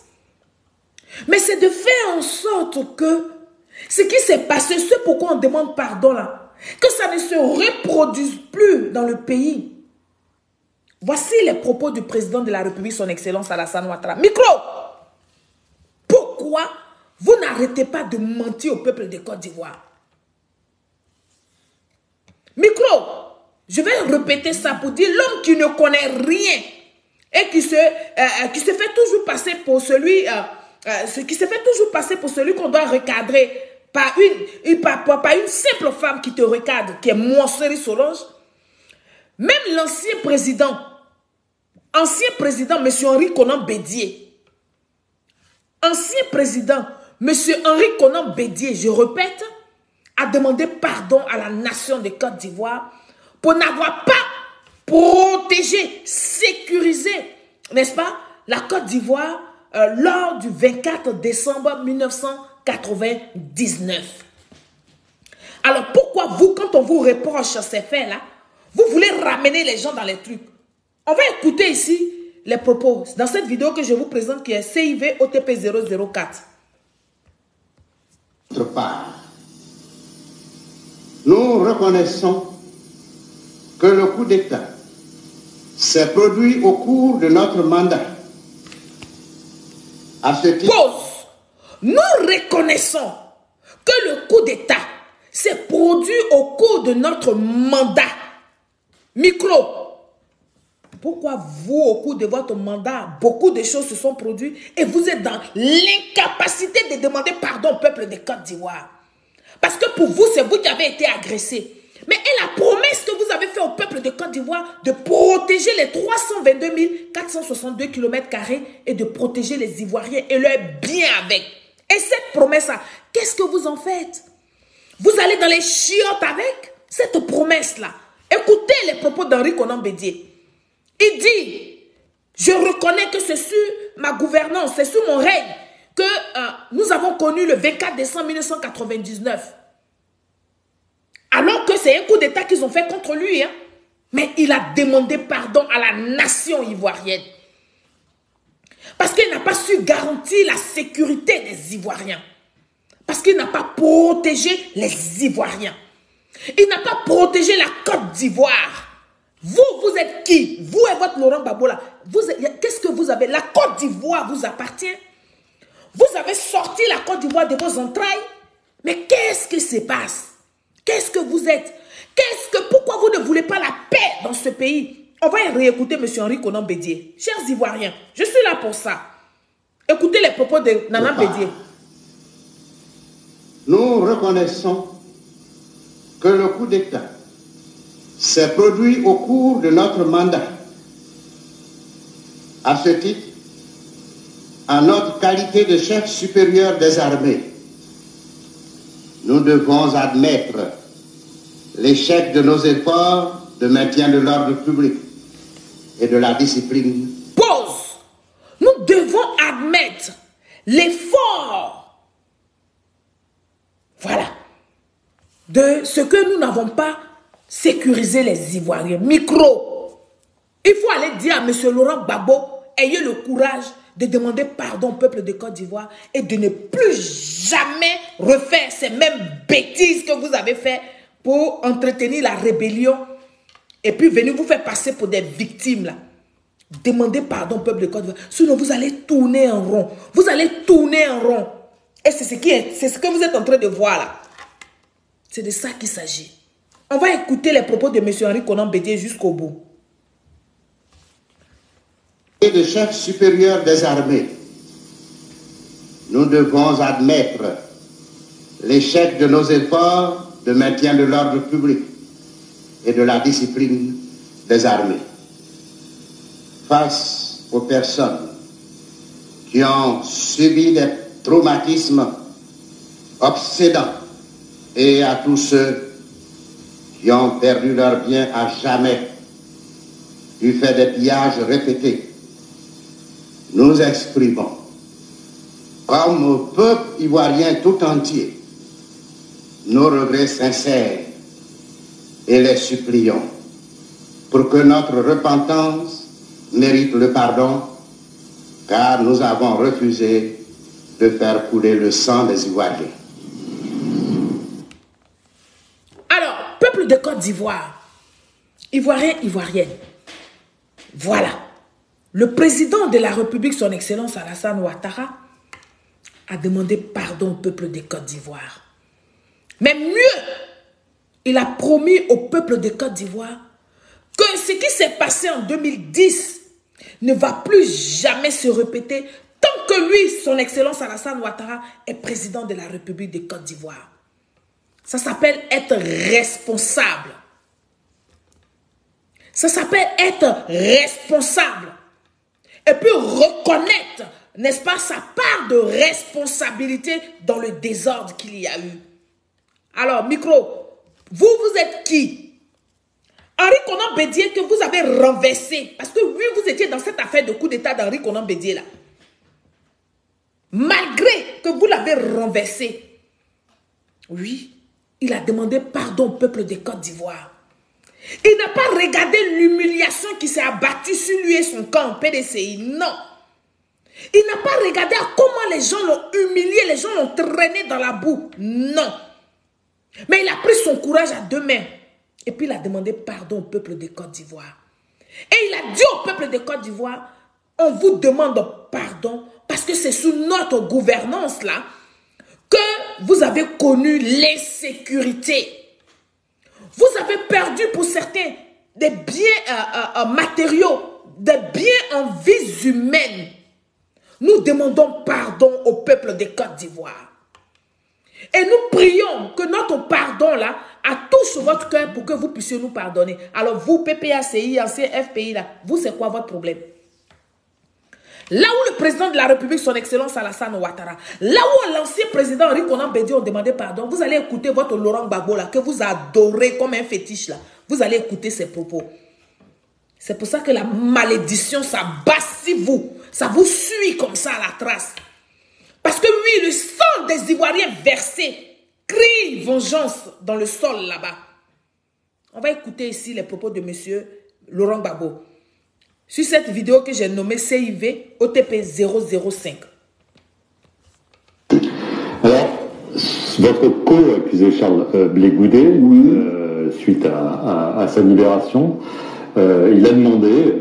Mais c'est de faire en sorte que ce qui s'est passé, ce pourquoi on demande pardon là, que ça ne se reproduise plus dans le pays. Voici les propos du président de la République, son Excellence Alassane Ouattara. Micro! Pourquoi vous n'arrêtez pas de mentir au peuple de Côte d'Ivoire? Micro! Je vais répéter ça pour dire l'homme qui ne connaît rien et qui se fait toujours passer pour celui qu'on doit recadrer par une simple femme qui te recadre, qui est Moisseri Solange. Même l'ancien président, M. Henri Konan Bédié, je répète, a demandé pardon à la nation de Côte d'Ivoire pour n'avoir pas protégé, sécurisé, n'est-ce pas, la Côte d'Ivoire lors du 24 décembre 1999. Alors pourquoi vous, quand on vous reproche ces faits-là, vous voulez ramener les gens dans les trucs? On va écouter ici les propos dans cette vidéo que je vous présente qui est CIV OTP 004. D'autre part, nous reconnaissons que le coup d'État s'est produit au cours de notre mandat. À ce titre, pause. Nous reconnaissons que le coup d'État s'est produit au cours de notre mandat. Micro. Pourquoi vous, au cours de votre mandat, beaucoup de choses se sont produites et vous êtes dans l'incapacité de demander pardon au peuple de Côte d'Ivoire? Parce que pour vous, c'est vous qui avez été agressé. Mais et la promesse que vous avez faite au peuple de Côte d'Ivoire de protéger les 322 462 km² et de protéger les Ivoiriens et leur bien avec. Et cette promesse-là, qu'est-ce que vous en faites? Vous allez dans les chiottes avec cette promesse-là. Écoutez les propos d'Henri Konan Bédié. Il dit, je reconnais que c'est sur ma gouvernance, c'est sur mon règne que nous avons connu le 24 décembre 1999. Alors que c'est un coup d'État qu'ils ont fait contre lui. Hein. Mais il a demandé pardon à la nation ivoirienne. Parce qu'il n'a pas su garantir la sécurité des Ivoiriens. Parce qu'il n'a pas protégé les Ivoiriens. Il n'a pas protégé la Côte d'Ivoire. Vous êtes qui? Vous et votre Laurent Gbagbo là. Qu'est-ce que vous avez? La Côte d'Ivoire vous appartient. Vous avez sorti la Côte d'Ivoire de vos entrailles. Mais qu'est-ce qui se passe? Qu'est-ce que vous êtes? Pourquoi vous ne voulez pas la paix dans ce pays? On va réécouter M. Henri Konan Bédié. Chers Ivoiriens, je suis là pour ça. Écoutez les propos de Nana Bédié. Nous reconnaissons que le coup d'État s'est produit au cours de notre mandat. À ce titre, en notre qualité de chef supérieur des armées, nous devons admettre l'échec de nos efforts de maintien de l'ordre public et de la discipline. Pause. Nous devons admettre l'effort, voilà, de ce que nous n'avons pas sécurisé les Ivoiriens. Micro. Il faut aller dire à M. Laurent Gbagbo, ayez le courage de demander pardon au peuple de Côte d'Ivoire et de ne plus jamais refaire ces mêmes bêtises que vous avez fait pour entretenir la rébellion et puis venir vous faire passer pour des victimes là. Demandez pardon au peuple de Côte d'Ivoire. Sinon vous allez tourner en rond. Vous allez tourner en rond. Et c'est ce que vous êtes en train de voir là. C'est de ça qu'il s'agit. On va écouter les propos de M. Henri Konan Bédié jusqu'au bout. de chef supérieur des armées, nous devons admettre l'échec de nos efforts de maintien de l'ordre public et de la discipline des armées. Face aux personnes qui ont subi des traumatismes obsédants et à tous ceux qui ont perdu leurs biens à jamais du fait des pillages répétés, nous exprimons, comme au peuple ivoirien tout entier, nos regrets sincères et les supplions pour que notre repentance mérite le pardon, car nous avons refusé de faire couler le sang des Ivoiriens. Alors, peuple de Côte d'Ivoire, Ivoiriens, Ivoiriennes, voilà, le président de la République, son Excellence Alassane Ouattara, a demandé pardon au peuple de Côte d'Ivoire. Mais mieux, il a promis au peuple de Côte d'Ivoire que ce qui s'est passé en 2010 ne va plus jamais se répéter tant que lui, son Excellence Alassane Ouattara, est président de la République de Côte d'Ivoire. Ça s'appelle être responsable. Ça s'appelle être responsable. Et puis reconnaître, n'est-ce pas, sa part de responsabilité dans le désordre qu'il y a eu. Alors, micro, vous êtes qui? Henri Konan Bédié que vous avez renversé. Parce que oui, vous étiez dans cette affaire de coup d'état d'Henri Konan Bédié là. Malgré que vous l'avez renversé. Oui, il a demandé pardon au peuple de Côte d'Ivoire. Il n'a pas regardé l'humiliation qui s'est abattue sur lui et son camp PDCI. Non. Il n'a pas regardé à comment les gens l'ont humilié, les gens l'ont traîné dans la boue. Non. Mais il a pris son courage à deux mains. Et puis il a demandé pardon au peuple de Côte d'Ivoire. Et il a dit au peuple de Côte d'Ivoire, on vous demande pardon parce que c'est sous notre gouvernance là que vous avez connu l'insécurité. Vous avez perdu pour certains des biens matériaux, des biens en vies humaines. Nous demandons pardon au peuple de Côte d'Ivoire. Et nous prions que notre pardon là touche votre cœur pour que vous puissiez nous pardonner. Alors vous, PPACI, ancien FPI là, vous c'est quoi votre problème? Là où le président de la République, son Excellence Alassane Ouattara, là où l'ancien président Henri Konan Bédié ont demandé pardon, vous allez écouter votre Laurent Gbagbo là, que vous adorez comme un fétiche là. Vous allez écouter ses propos. C'est pour ça que la malédiction, ça bassit vous. Ça vous suit comme ça à la trace. Parce que oui, le sang des Ivoiriens versé crie vengeance dans le sol là-bas. On va écouter ici les propos de monsieur Laurent Gbagbo sur cette vidéo que j'ai nommée CIV OTP 005. Alors, votre co-accusé Charles Blé Goudet, suite à sa libération, il a demandé,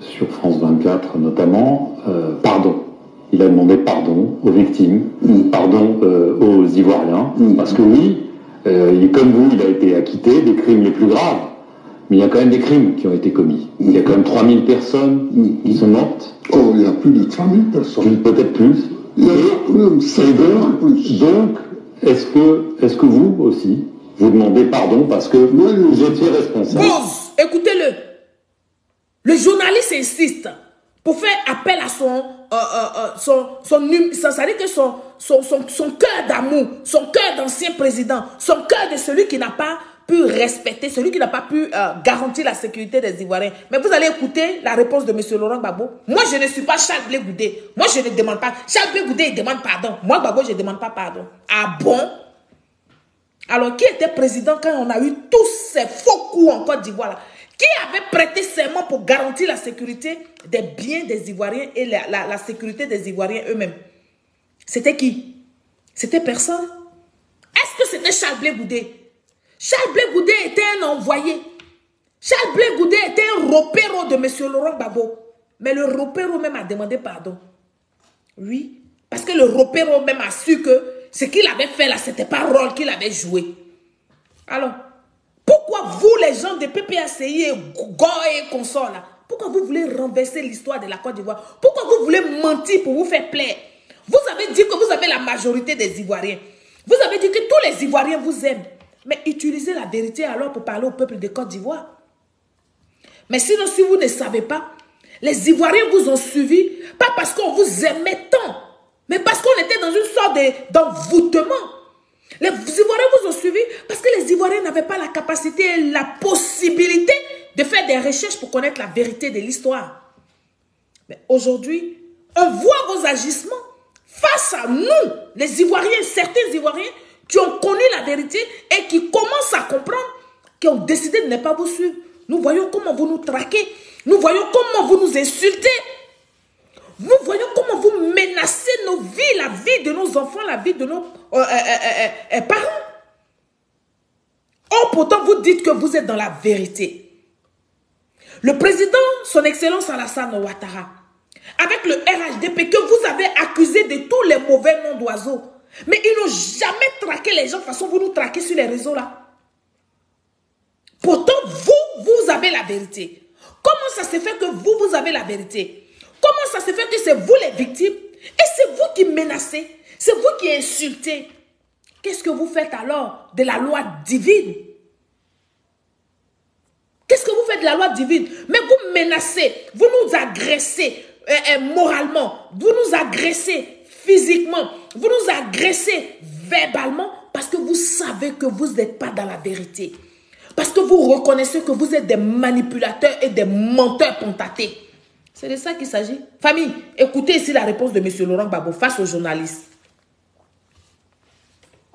sur France 24 notamment, pardon. Il a demandé pardon aux victimes, pardon aux Ivoiriens, parce que oui, comme vous, il a été acquitté des crimes les plus graves, mais il y a quand même des crimes qui ont été commis. Il y a quand même 3000 personnes qui sont mortes. Oh, il y a plus de 3000 personnes. Peut-être plus. Il y en a même 50 plus. Donc, est-ce que vous aussi, vous demandez pardon parce que vous étiez responsable? Pause, écoutez-le. Le journaliste insiste pour faire appel à c'est-à-dire que son cœur d'amour, son cœur d'ancien président, son cœur de celui qui n'a pas pu respecter, celui qui n'a pas pu garantir la sécurité des Ivoiriens. Mais vous allez écouter la réponse de M. Laurent Gbagbo. Moi, je ne suis pas Charles Blé Goudet. Moi, je ne demande pas. Charles Blé Goudet, il demande pardon. Moi, Gbagbo, je ne demande pas pardon. Ah bon? Alors, qui était président quand on a eu tous ces faux coups en Côte d'Ivoire? Qui avait prêté serment pour garantir la sécurité des biens des Ivoiriens et la sécurité des Ivoiriens eux-mêmes? C'était qui? C'était personne. Est-ce que c'était Charles Blé Goudet? Charles Blé Goudet était un envoyé. Charles Blé Goudet était un ropéro de M. Laurent Gbagbo. Mais le ropéro même a demandé pardon. Oui, parce que le ropéro même a su que ce qu'il avait fait là, ce n'était pas un rôle qu'il avait joué. Alors, pourquoi vous, les gens de PPACI et GOA et consorts là, Pourquoi vous voulez renverser l'histoire de la Côte d'Ivoire? Pourquoi vous voulez mentir pour vous faire plaire? Vous avez dit que vous avez la majorité des Ivoiriens. Vous avez dit que tous les Ivoiriens vous aiment. Mais utilisez la vérité alors pour parler au peuple de Côte d'Ivoire. Mais sinon, si vous ne savez pas, les Ivoiriens vous ont suivi, pas parce qu'on vous aimait tant, mais parce qu'on était dans une sorte d'envoûtement. Les Ivoiriens vous ont suivi parce que les Ivoiriens n'avaient pas la capacité et la possibilité de faire des recherches pour connaître la vérité de l'histoire. Mais aujourd'hui, on voit vos agissements face à nous, les Ivoiriens, certains Ivoiriens qui ont connu la vérité et qui commencent à comprendre, qui ont décidé de ne pas vous suivre. Nous voyons comment vous nous traquez. Nous voyons comment vous nous insultez. Nous voyons comment vous menacez nos vies, la vie de nos enfants, la vie de nos parents. Or, pourtant, vous dites que vous êtes dans la vérité. Le président, son excellence Alassane Ouattara, avec le RHDP que vous avez accusé de tous les mauvais noms d'oiseaux, mais ils n'ont jamais traqué les gens de toute façon, vous nous traquez sur les réseaux là. Pourtant, vous avez la vérité. Comment ça se fait que vous avez la vérité? Comment ça se fait que c'est vous les victimes et c'est vous qui menacez, c'est vous qui insultez? Qu'est-ce que vous faites alors de la loi divine? Qu'est-ce que vous faites de la loi divine? Mais vous menacez, vous nous agressez moralement, vous nous agressez physiquement, vous nous agressez verbalement parce que vous savez que vous n'êtes pas dans la vérité. Parce que vous reconnaissez que vous êtes des manipulateurs et des menteurs pontatés. C'est de ça qu'il s'agit. Famille, écoutez ici la réponse de M. Laurent Gbagbo face aux journalistes.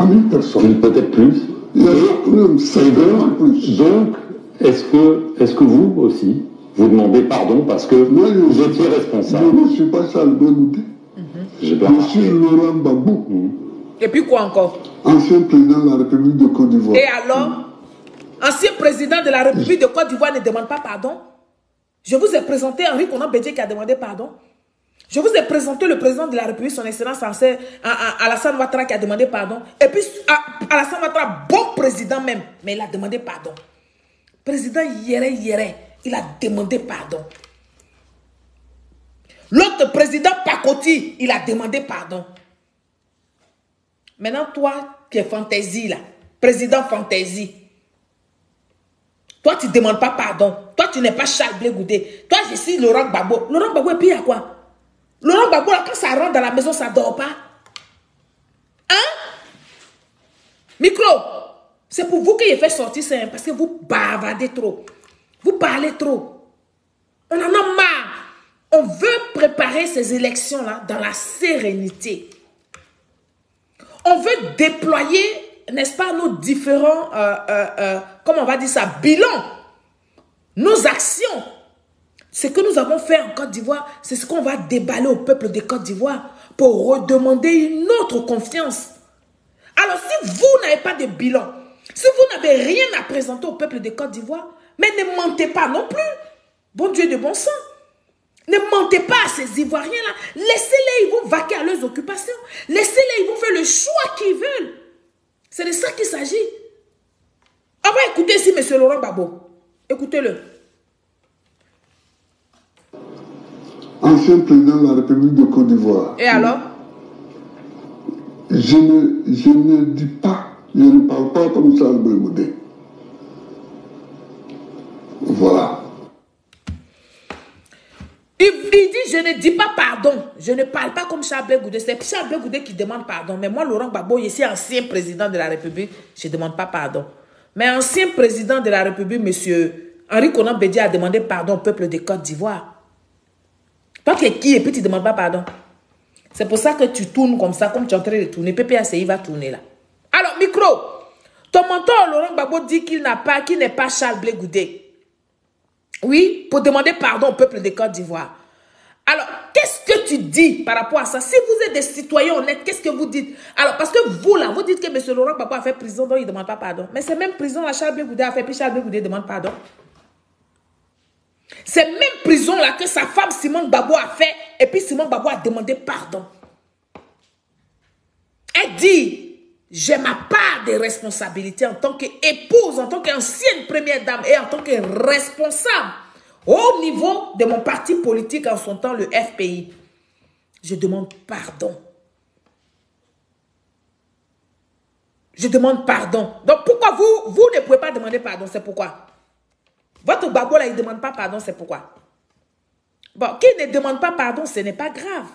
1000 personnes. Peut-être plus. Il y a plus. Donc, est-ce que vous aussi, vous demandez pardon parce que moi, vous étiez responsable? Je ne suis pas Charles Bégoudé. Je suis Laurent Gbagbo. Et puis quoi encore? Ancien président de la République de Côte d'Ivoire. Et alors? Ancien président de la République de Côte d'Ivoire ne demande pas pardon? Je vous ai présenté Henri Konan Bédié qui a demandé pardon. Je vous ai présenté le président de la République, son excellence Alassane Ouattara qui a demandé pardon. Et puis Alassane Ouattara, bon président même, mais il a demandé pardon. Président Yéré, il a demandé pardon. L'autre président Pakoti, il a demandé pardon. Maintenant, toi qui es fantaisie là, président fantaisie, toi, tu ne demandes pas pardon. Toi, tu n'es pas Charles Blé Goudé. Toi, je suis Laurent Gbagbo. Laurent Gbagbo, et puis il y a quoi? Laurent Gbagbo, là, quand ça rentre dans la maison, ça ne dort pas. Hein? Micro, c'est pour vous qu'il fait sortir ça, parce que vous bavardez trop. Vous parlez trop. On en a marre. On veut préparer ces élections-là dans la sérénité. On veut déployer, n'est-ce pas, nos différents, comment on va dire ça, bilans, nos actions. Ce que nous avons fait en Côte d'Ivoire, c'est ce qu'on va déballer au peuple de Côte d'Ivoire pour redemander une autre confiance. Alors, si vous n'avez pas de bilan, si vous n'avez rien à présenter au peuple de Côte d'Ivoire, mais ne mentez pas non plus. Bon Dieu de bon sang. Ne mentez pas à ces Ivoiriens-là. Laissez-les, ils vont vaquer à leurs occupations. Laissez-les, ils vont faire le choix qu'ils veulent. C'est de ça qu'il s'agit. On va écouter ici M. Laurent Gbagbo. Écoutez-le. Ancien président de la République de Côte d'Ivoire. Et alors? Je ne dis pas, je ne parle pas comme Charles Blé Goudé. Voilà. Il dit, je ne dis pas pardon. Je ne parle pas comme Charles Blé Goudé. C'est Charles Blé Goudé qui demande pardon. Mais moi, Laurent Gbagbo, ici, ancien président de la République, je ne demande pas pardon. Mais ancien président de la République, M. Henri Konan Bédié, a demandé pardon au peuple de Côte d'Ivoire. Toi qui es qui et puis tu ne demandes pas pardon. C'est pour ça que tu tournes comme ça, comme tu es en train de tourner. PPACI va tourner là. Alors, micro, ton mentor Laurent Gbagbo dit qu'il n'est pas Charles Blé Goudé. Oui, pour demander pardon au peuple de Côte d'Ivoire. Alors, qu'est-ce que tu dis par rapport à ça? Si vous êtes des citoyens honnêtes, qu'est-ce que vous dites? Alors, parce que vous, là, vous dites que M. Laurent Gbagbo a fait prison, donc il ne demande pas pardon. Mais c'est même prison, là, Charles Blé Goudé a fait, puis Charles Blé Goudé demande pardon. C'est même prison, là, que sa femme Simone Gbagbo a fait, et puis Simone Gbagbo a demandé pardon. Elle dit... J'ai ma part de responsabilité en tant qu'épouse, en tant qu'ancienne première dame et en tant que responsable au niveau de mon parti politique en son temps, le FPI. Je demande pardon. Je demande pardon. Donc pourquoi vous ne pouvez pas demander pardon? C'est pourquoi. Votre babo là, il ne demande pas pardon, c'est pourquoi. Bon, qui ne demande pas pardon, ce n'est pas grave.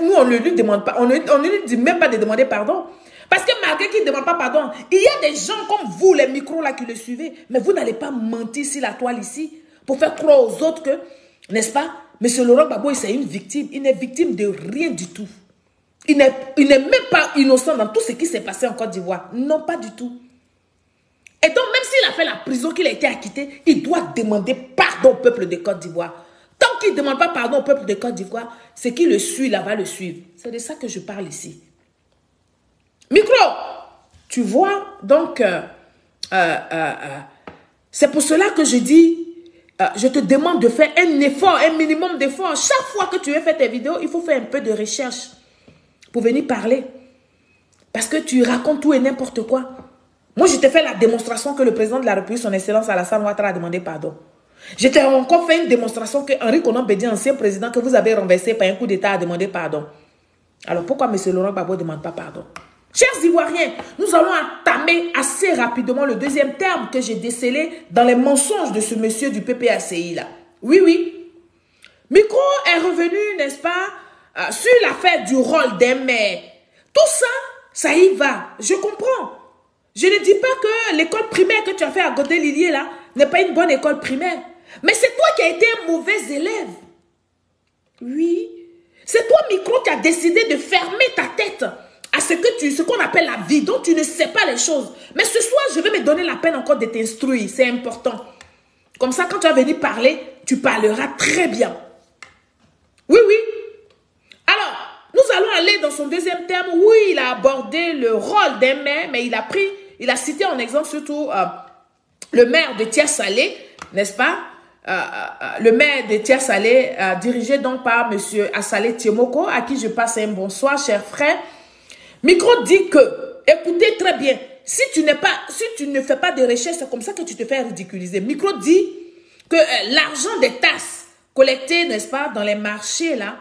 Nous, on ne lui demande pas, on ne lui dit même pas de demander pardon. Parce que malgré qu'il ne demande pas pardon, il y a des gens comme vous, les micros là, qui le suivez. Mais vous n'allez pas mentir sur la toile ici pour faire croire aux autres que, n'est-ce pas, M. Laurent Gbagbo, c'est une victime. Il n'est victime de rien du tout. Il n'est même pas innocent dans tout ce qui s'est passé en Côte d'Ivoire. Non, pas du tout. Et donc, même s'il a fait la prison, qu'il a été acquitté, il doit demander pardon au peuple de Côte d'Ivoire. Tant qu'il ne demande pas pardon au peuple de Côte d'Ivoire, ce qui le suit là va le suivre. C'est de ça que je parle ici. Micro, tu vois, donc, c'est pour cela que je dis, je te demande de faire un effort, un minimum d'effort. Chaque fois que tu veux faire tes vidéos, il faut faire un peu de recherche pour venir parler. Parce que tu racontes tout et n'importe quoi. Moi, je t'ai fait la démonstration que le président de la République, son Excellence Alassane Ouattara, a demandé pardon. Je t'ai encore fait une démonstration que Henri Konan Bédié, ancien président que vous avez renversé par un coup d'État, a demandé pardon. Alors, pourquoi M. Laurent Gbagbo ne demande pas pardon? Chers Ivoiriens, nous allons entamer assez rapidement le deuxième terme que j'ai décelé dans les mensonges de ce monsieur du PPACI là. Oui, oui. Micro est revenu, n'est-ce pas, sur l'affaire du rôle des maires. Tout ça, ça y va. Je comprends. Je ne dis pas que l'école primaire que tu as fait à Godé-Lilier là n'est pas une bonne école primaire. Mais c'est toi qui as été un mauvais élève. Oui. C'est toi, Micro, qui as décidé de fermer ta tête à ce qu'on appelle la vie, dont tu ne sais pas les choses. Mais ce soir, je vais me donner la peine encore de t'instruire. C'est important. Comme ça, quand tu vas venir parler, tu parleras très bien. Oui, oui. Alors, nous allons aller dans son deuxième terme. Oui, il a abordé le rôle des maires, mais il a cité en exemple surtout le maire de Tia-Salé, n'est-ce pas? Le maire de Tia-Salé, dirigé donc par M. Assalé Tiemoko, à qui je passe un bonsoir, cher frère. Micro dit que, écoutez très bien, si tu ne fais pas de recherche, c'est comme ça que tu te fais ridiculiser. Micro dit que l'argent des tasses collectées, n'est-ce pas, dans les marchés, là,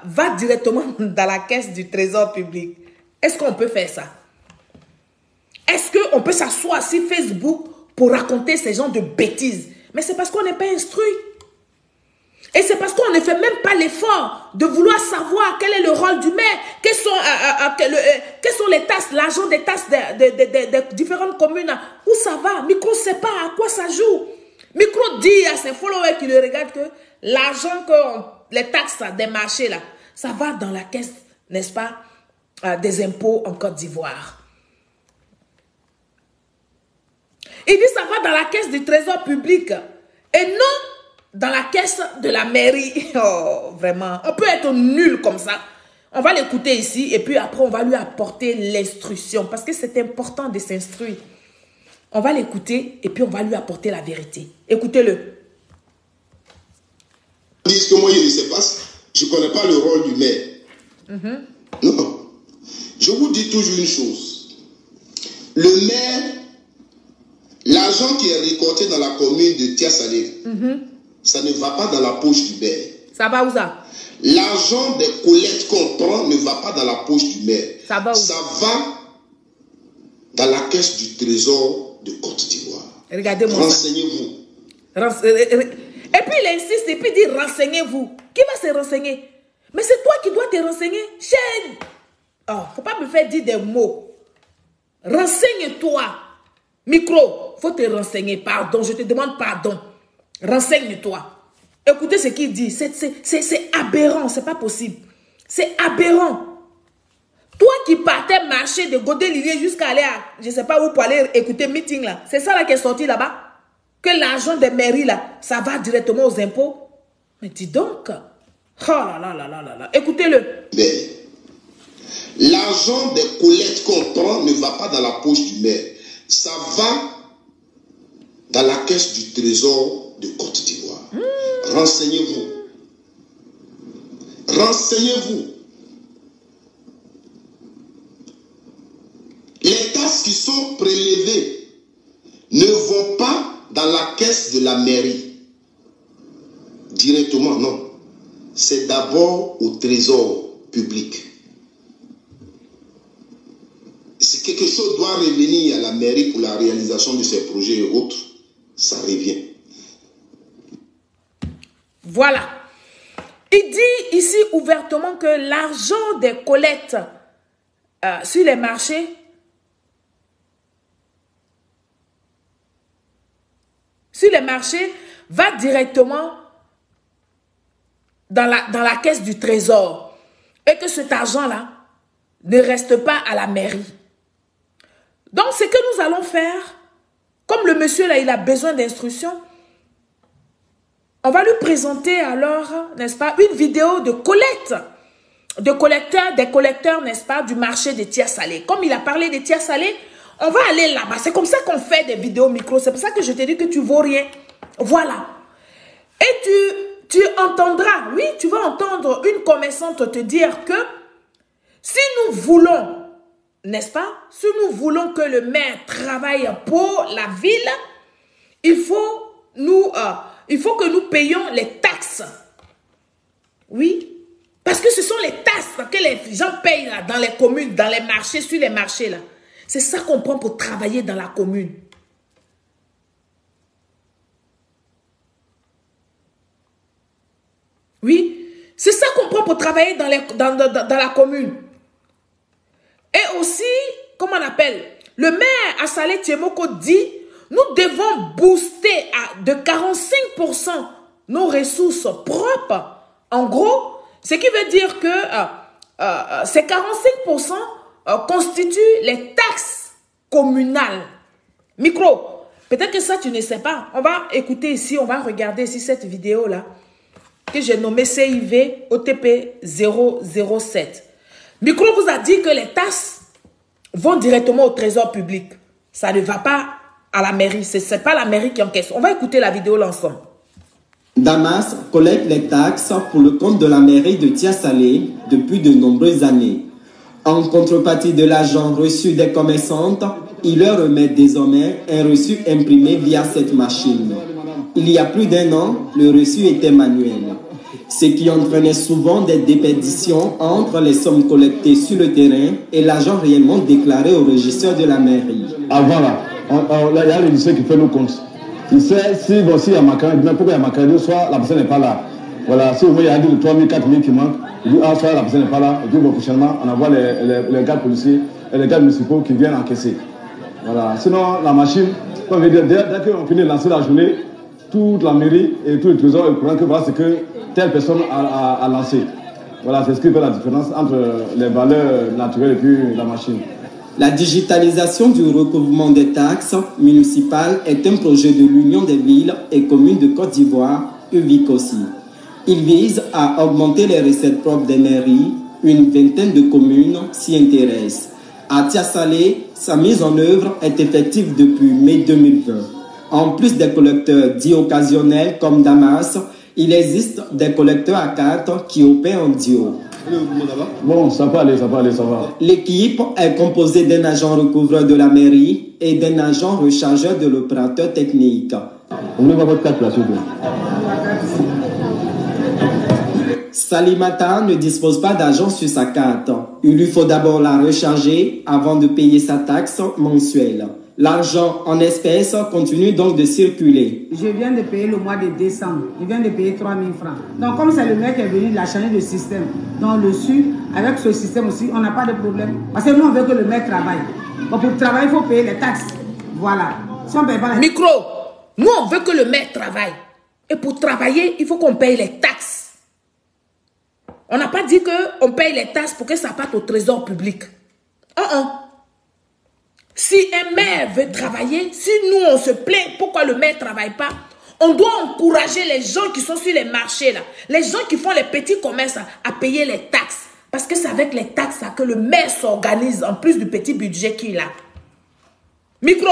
va directement dans la caisse du trésor public. Est-ce qu'on peut faire ça? Est-ce qu'on peut s'asseoir sur Facebook pour raconter ces genres de bêtises? Mais c'est parce qu'on n'est pas instruit. Et c'est parce qu'on ne fait même pas l'effort de vouloir savoir quel est le rôle du maire, quelles sont les tasses, l'argent des tasses des différentes communes, où ça va. Micro ne sait pas à quoi ça joue. Micro dit à ses followers qui le regardent que l'argent, les taxes des marchés, là, ça va dans la caisse, n'est-ce pas, des impôts en Côte d'Ivoire. Il dit ça va dans la caisse du trésor public et non dans la caisse de la mairie. Oh, vraiment. On peut être nul comme ça. On va l'écouter ici et puis après on va lui apporter l'instruction parce que c'est important de s'instruire. On va l'écouter et puis on va lui apporter la vérité. Écoutez-le. Dis que moi je ne sais pas, je ne connais pas le rôle du maire. Non. Je vous dis toujours une chose. Le maire, l'argent qui est récolté dans la commune de Tia-Salé, ça ne va pas dans la poche du maire. Ça va où ça? L'argent des collectes qu'on prend ne va pas dans la poche du maire. Ça va où? Ça va dans la caisse du trésor de Côte d'Ivoire. Regardez-moi. Renseignez-vous. Et puis il insiste et puis il dit renseignez-vous. Qui va se renseigner? Mais c'est toi qui dois te renseigner. Chaîne. Oh, faut pas me faire dire des mots. Renseigne-toi. Micro, faut te renseigner. Pardon, je te demande pardon. Renseigne-toi. Écoutez ce qu'il dit. C'est aberrant, c'est pas possible. C'est aberrant. Toi qui partais marcher de Godé-Lilier jusqu'à aller à, je sais pas où pour aller écouter meeting là. C'est ça là qui est sorti là-bas. Que l'argent des mairies là, ça va directement aux impôts. Mais dis donc. Oh là là là là là là. Écoutez-le. L'argent des collectes qu'on prend ne va pas dans la poche du maire. Ça va dans la caisse du trésor de Côte d'Ivoire. Renseignez-vous. Renseignez-vous. Les tasses qui sont prélevées ne vont pas dans la caisse de la mairie. directement, non. C'est d'abord au trésor public. Si quelque chose doit revenir à la mairie pour la réalisation de ces projets et autres, ça revient. Voilà. Il dit ici ouvertement que l'argent des collectes sur les marchés va directement dans la caisse du trésor et que cet argent-là ne reste pas à la mairie. Donc, ce que nous allons faire, comme le monsieur là, il a besoin d'instructions, on va lui présenter alors, n'est-ce pas, une vidéo de collecte, des collecteurs, n'est-ce pas, du marché des Tia Salé. Comme il a parlé des Tia Salé, on va aller là-bas. C'est comme ça qu'on fait des vidéos micro. C'est pour ça que je t'ai dit que tu vaux rien. Voilà. Et tu entendras, oui, tu vas entendre une commerçante te dire que si nous voulons, n'est-ce pas, si nous voulons que le maire travaille pour la ville, il faut que nous payions les taxes. Oui. Parce que ce sont les taxes que les gens payent là, dans les communes, dans les marchés, sur les marchés là. C'est ça qu'on prend pour travailler dans la commune. Oui, c'est ça qu'on prend pour travailler dans la commune. Et aussi, comment on appelle, le maire Assalé Tiemoko dit, nous devons booster de 45% nos ressources propres. En gros, ce qui veut dire que ces 45% constituent les taxes communales. Micro, peut-être que ça tu ne sais pas. On va écouter ici, on va regarder ici cette vidéo-là que j'ai nommée CIV OTP 007. Micro vous a dit que les taxes vont directement au trésor public. Ça ne va pas à la mairie. Ce n'est pas la mairie qui encaisse. On va écouter la vidéo l'ensemble. Damas collecte les taxes pour le compte de la mairie de Tia Salé depuis de nombreuses années. En contrepartie de l'argent reçu des commerçantes, il leur remet désormais un reçu imprimé via cette machine. Il y a plus d'1 an, le reçu était manuel, ce qui entraînait souvent des déperditions entre les sommes collectées sur le terrain et l'argent réellement déclaré au régisseur de la mairie. Avant là, il y a le lycée qui fait nos comptes. Il sait si il y a ma carte, pourquoi il y a ma carte, soit la personne n'est pas là. Voilà, si au moins il y a dit 3 000, 4 000 qui manquent, il dit soit la personne n'est pas là, et puis prochainement on envoie les gardes policiers et les gardes municipaux qui viennent encaisser. Voilà, sinon la machine, comme je veux dire, dès qu'on finit de lancer la journée, toute la mairie et tout le trésor est au courant que voilà ce que telle personne a lancé. Voilà, c'est ce qui fait la différence entre les valeurs naturelles et puis la machine. La digitalisation du recouvrement des taxes municipales est un projet de l'Union des villes et communes de Côte d'Ivoire, UVICOSI. Il vise à augmenter les recettes propres des mairies. Une vingtaine de communes s'y intéressent. À Tia Salé, sa mise en œuvre est effective depuis mai 2020. En plus des collecteurs dits occasionnels comme Damas, il existe des collecteurs à carte qui opèrent en duo. Bon, ça va aller, ça va. L'équipe est composée d'un agent recouvreur de la mairie et d'un agent rechargeur de l'opérateur technique. Vous voulez voir votre carte là, s'il vous plaît? Salimata ne dispose pas d'argent sur sa carte. Il lui faut d'abord la recharger avant de payer sa taxe mensuelle. L'argent en espèces continue donc de circuler. Je viens de payer le mois de décembre. Je viens de payer 3 000 francs. Donc comme c'est le maire qui est venu, il a changé de système. Donc le SU, avec ce système aussi, on n'a pas de problème. Parce que nous, on veut que le maire travaille. Donc pour travailler, il faut payer les taxes. Voilà. Si on paye pas les... Micro, nous, on veut que le maire travaille. Et pour travailler, il faut qu'on paye les taxes. On n'a pas dit qu'on paye les taxes pour que ça parte au trésor public. Si un maire veut travailler, si nous on se plaint pourquoi le maire ne travaille pas, on doit encourager les gens qui sont sur les marchés là, les gens qui font les petits commerces à payer les taxes. Parce que c'est avec les taxes là, que le maire s'organise en plus du petit budget qu'il a. Micro,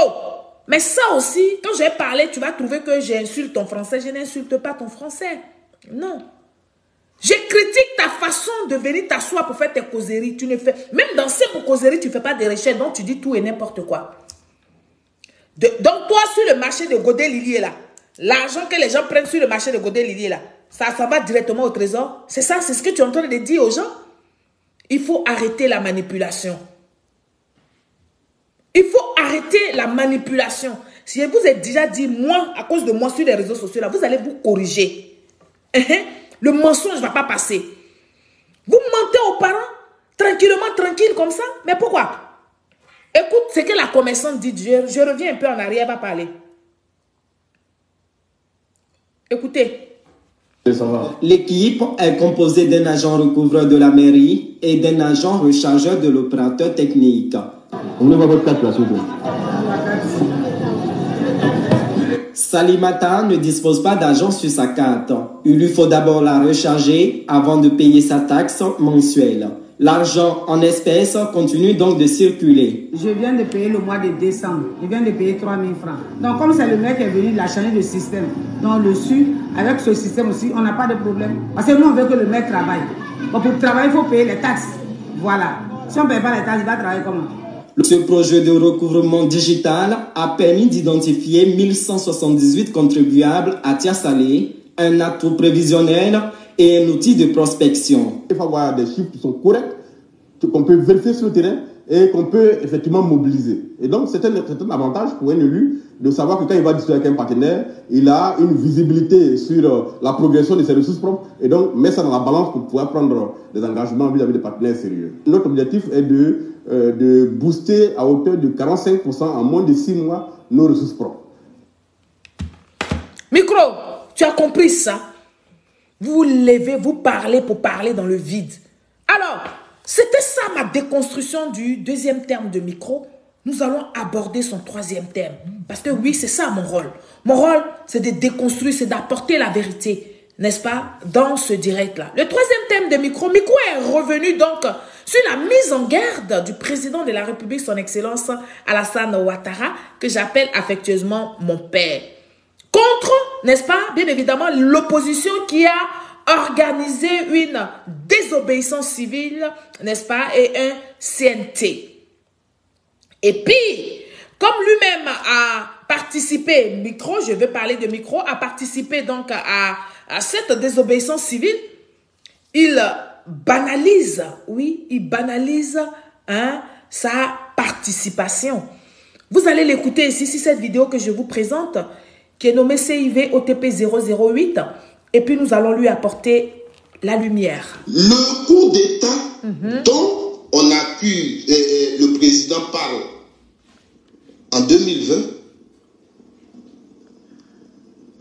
mais ça aussi, quand j'ai parlé, tu vas trouver que j'insulte ton français. Je n'insulte pas ton français. Non. Je critique ta façon de venir t'asseoir pour faire tes causeries. Tu ne fais, même dans ces causeries, tu ne fais pas des recherches, donc tu dis tout et n'importe quoi. Donc toi, sur le marché de Godé-Lilier, là, l'argent que les gens prennent sur le marché de Godé-Lilier, là, ça va directement au trésor. C'est ça, c'est ce que tu es en train de dire aux gens. Il faut arrêter la manipulation. Il faut arrêter la manipulation. Si je vous ai déjà dit, moi, à cause de moi sur les réseaux sociaux, là, vous allez vous corriger. Le mensonge ne va pas passer. Vous mentez aux parents, tranquillement, tranquille comme ça. Mais pourquoi? Écoute, ce que la commerçante dit, je reviens un peu en arrière, elle va parler. Écoutez. L'équipe est composée d'un agent recouvreur de la mairie et d'un agent rechargeur de l'opérateur technique. On ne voit votre carte là, s'il vous plaît. Salimata ne dispose pas d'argent sur sa carte. Il lui faut d'abord la recharger avant de payer sa taxe mensuelle. L'argent en espèces continue donc de circuler. Je viens de payer le mois de décembre. Je viens de payer 3 000 francs. Donc comme c'est le mec qui est venu, il a changé de système. Donc le SU, avec ce système aussi, on n'a pas de problème. Parce que nous, on veut que le mec travaille. Bon, pour travailler, il faut payer les taxes. Voilà. Si on ne paye pas les taxes, il va travailler comment? Ce projet de recouvrement digital a permis d'identifier 1178 contribuables à tiers salé, un atout prévisionnel et un outil de prospection. Il faut avoir des chiffres qui sont corrects, qu'on peut vérifier sur le terrain et qu'on peut effectivement mobiliser. Et donc, c'est un avantage pour un élu de savoir que quand il va discuter avec un partenaire, il a une visibilité sur la progression de ses ressources propres et donc met ça dans la balance pour pouvoir prendre des engagements vis-à-vis des partenaires sérieux. Notre objectif est de booster à hauteur de 45% en moins de 6 mois nos ressources propres. Micro, tu as compris ça? Vous vous levez, vous parlez pour parler dans le vide. Alors, c'était ça ma déconstruction du deuxième terme de micro. Nous allons aborder son troisième terme. Parce que oui, c'est ça mon rôle. Mon rôle, c'est de déconstruire, c'est d'apporter la vérité, n'est-ce pas, dans ce direct-là. Le troisième thème de micro est revenu donc sur la mise en garde du président de la République, son Excellence Alassane Ouattara, que j'appelle affectueusement mon père. Contre, n'est-ce pas, bien évidemment, l'opposition qui a organisé une désobéissance civile, n'est-ce pas, et un CNT. Et puis, comme lui-même a participé, micro, je veux parler de micro, a participé donc à cette désobéissance civile, il banalise, oui, il banalise sa participation. Vous allez l'écouter ici, si cette vidéo que je vous présente, qui est nommée CIV OTP 008, et puis nous allons lui apporter la lumière. Le coup d'État dont on accuse, le président parle en 2020,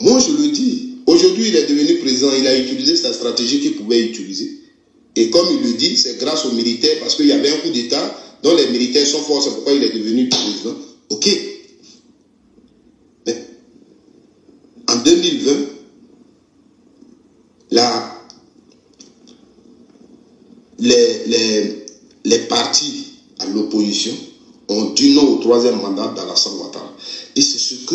moi je le dis, aujourd'hui il est devenu président, il a utilisé sa stratégie qu'il pouvait utiliser. Et comme il le dit, c'est grâce aux militaires, parce qu'il y avait un coup d'État dont les militaires sont forts, c'est pourquoi il est devenu président. Ok. Mais en 2020, les partis à l'opposition ont dit non au troisième mandat d'Alassane Ouattara. Et c'est ce que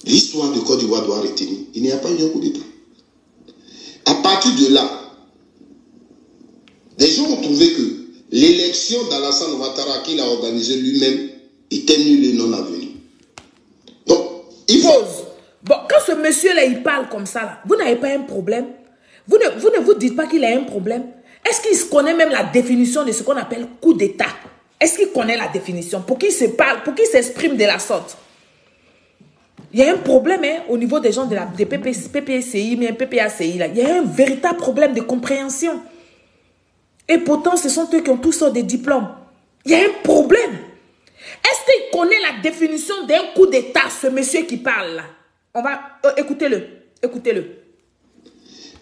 l'histoire de Côte d'Ivoire doit retenir. Il n'y a pas eu un coup d'État. À partir de là, les gens ont trouvé que l'élection d'Alassane Ouattara qu'il a organisée lui-même était nulle et non avenue. Donc, il faut... Bon, quand ce monsieur-là, il parle comme ça, là, vous n'avez pas un problème? Vous ne vous dites pas qu'il a un problème? Est-ce qu'il connaît même la définition de ce qu'on appelle coup d'État? Est-ce qu'il connaît la définition? Pour qu'il se parle, pour qu'il s'exprime de la sorte? Il y a un problème au niveau des gens des PPCI, mais un PPACI. Là. Il y a un véritable problème de compréhension. Et pourtant, ce sont eux qui ont tous sortes de diplômes. Il y a un problème. Est-ce qu'il connaît la définition d'un coup d'État, ce monsieur qui parle là? On va... écoutez-le. Écoutez-le.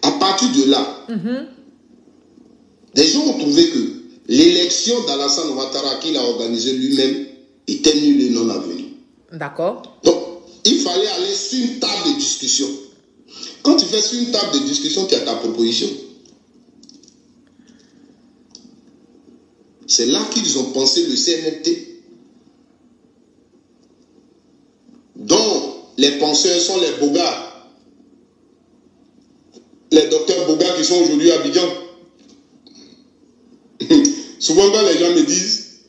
À partir de là, les gens ont trouvé que l'élection d'Alassane Ouattara qu'il a organisée lui-même était nulle et non avenue. D'accord. Donc, il fallait aller sur une table de discussion. Quand tu fais sur une table de discussion, tu as ta proposition. C'est là qu'ils ont pensé le CNT, dont les penseurs sont les Bogards. Les docteurs Bogards qui sont aujourd'hui à Abidjan. Souvent quand les gens me disent,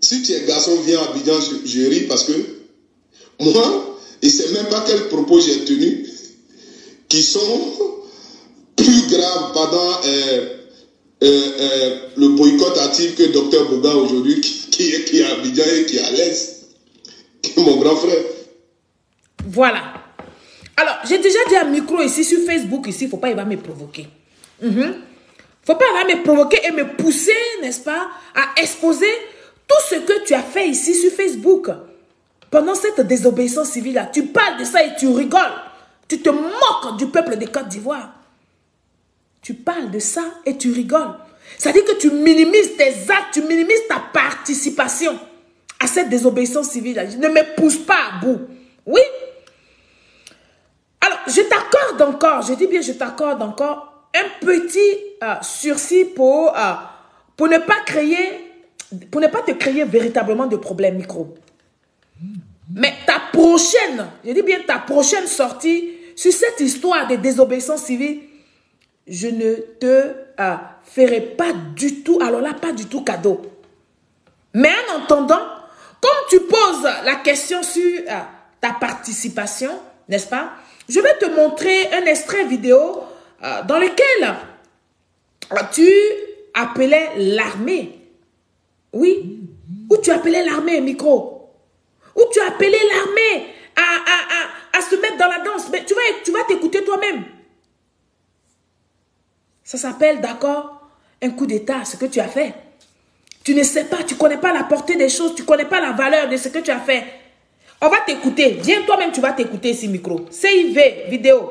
si tu es garçon, viens à Abidjan, je ris parce que moi, Il ne sait même pas quels propos j'ai tenus qui sont plus graves pendant le boycott actif que Dr Bouga aujourd'hui, qui est à Abidjan et qui est à l'Est, qui est mon grand frère. Voilà. Alors, j'ai déjà dit à micro ici, sur Facebook, ici, il ne faut pas, il va me provoquer. Faut pas, il va me provoquer et me pousser, n'est-ce pas, à exposer tout ce que tu as fait ici sur Facebook. Pendant cette désobéissance civile-là, tu parles de ça et tu rigoles. Tu te moques du peuple de Côte d'Ivoire. Tu parles de ça et tu rigoles. C'est-à-dire que tu minimises tes actes, tu minimises ta participation à cette désobéissance civile-là. Ne me pousse pas à bout. Oui. Alors, je t'accorde encore, je dis bien je t'accorde encore un petit sursis pour ne pas te créer véritablement de problème, micro. Mais ta prochaine, je dis bien ta prochaine sortie sur cette histoire de désobéissance civile, je ne te ferai pas du tout, alors là, pas du tout cadeau. Mais en entendant, comme tu poses la question sur ta participation, n'est-ce pas? Je vais te montrer un extrait vidéo dans lequel tu appelais l'armée. Oui, où tu appelais l'armée, micro. Où tu appelais l'armée à se mettre dans la danse. Mais tu vas t'écouter toi-même. Ça s'appelle, d'accord, un coup d'État, ce que tu as fait. Tu ne sais pas, tu ne connais pas la portée des choses, tu ne connais pas la valeur de ce que tu as fait. On va t'écouter. Viens toi-même, tu vas t'écouter ici, micro. CIV, vidéo,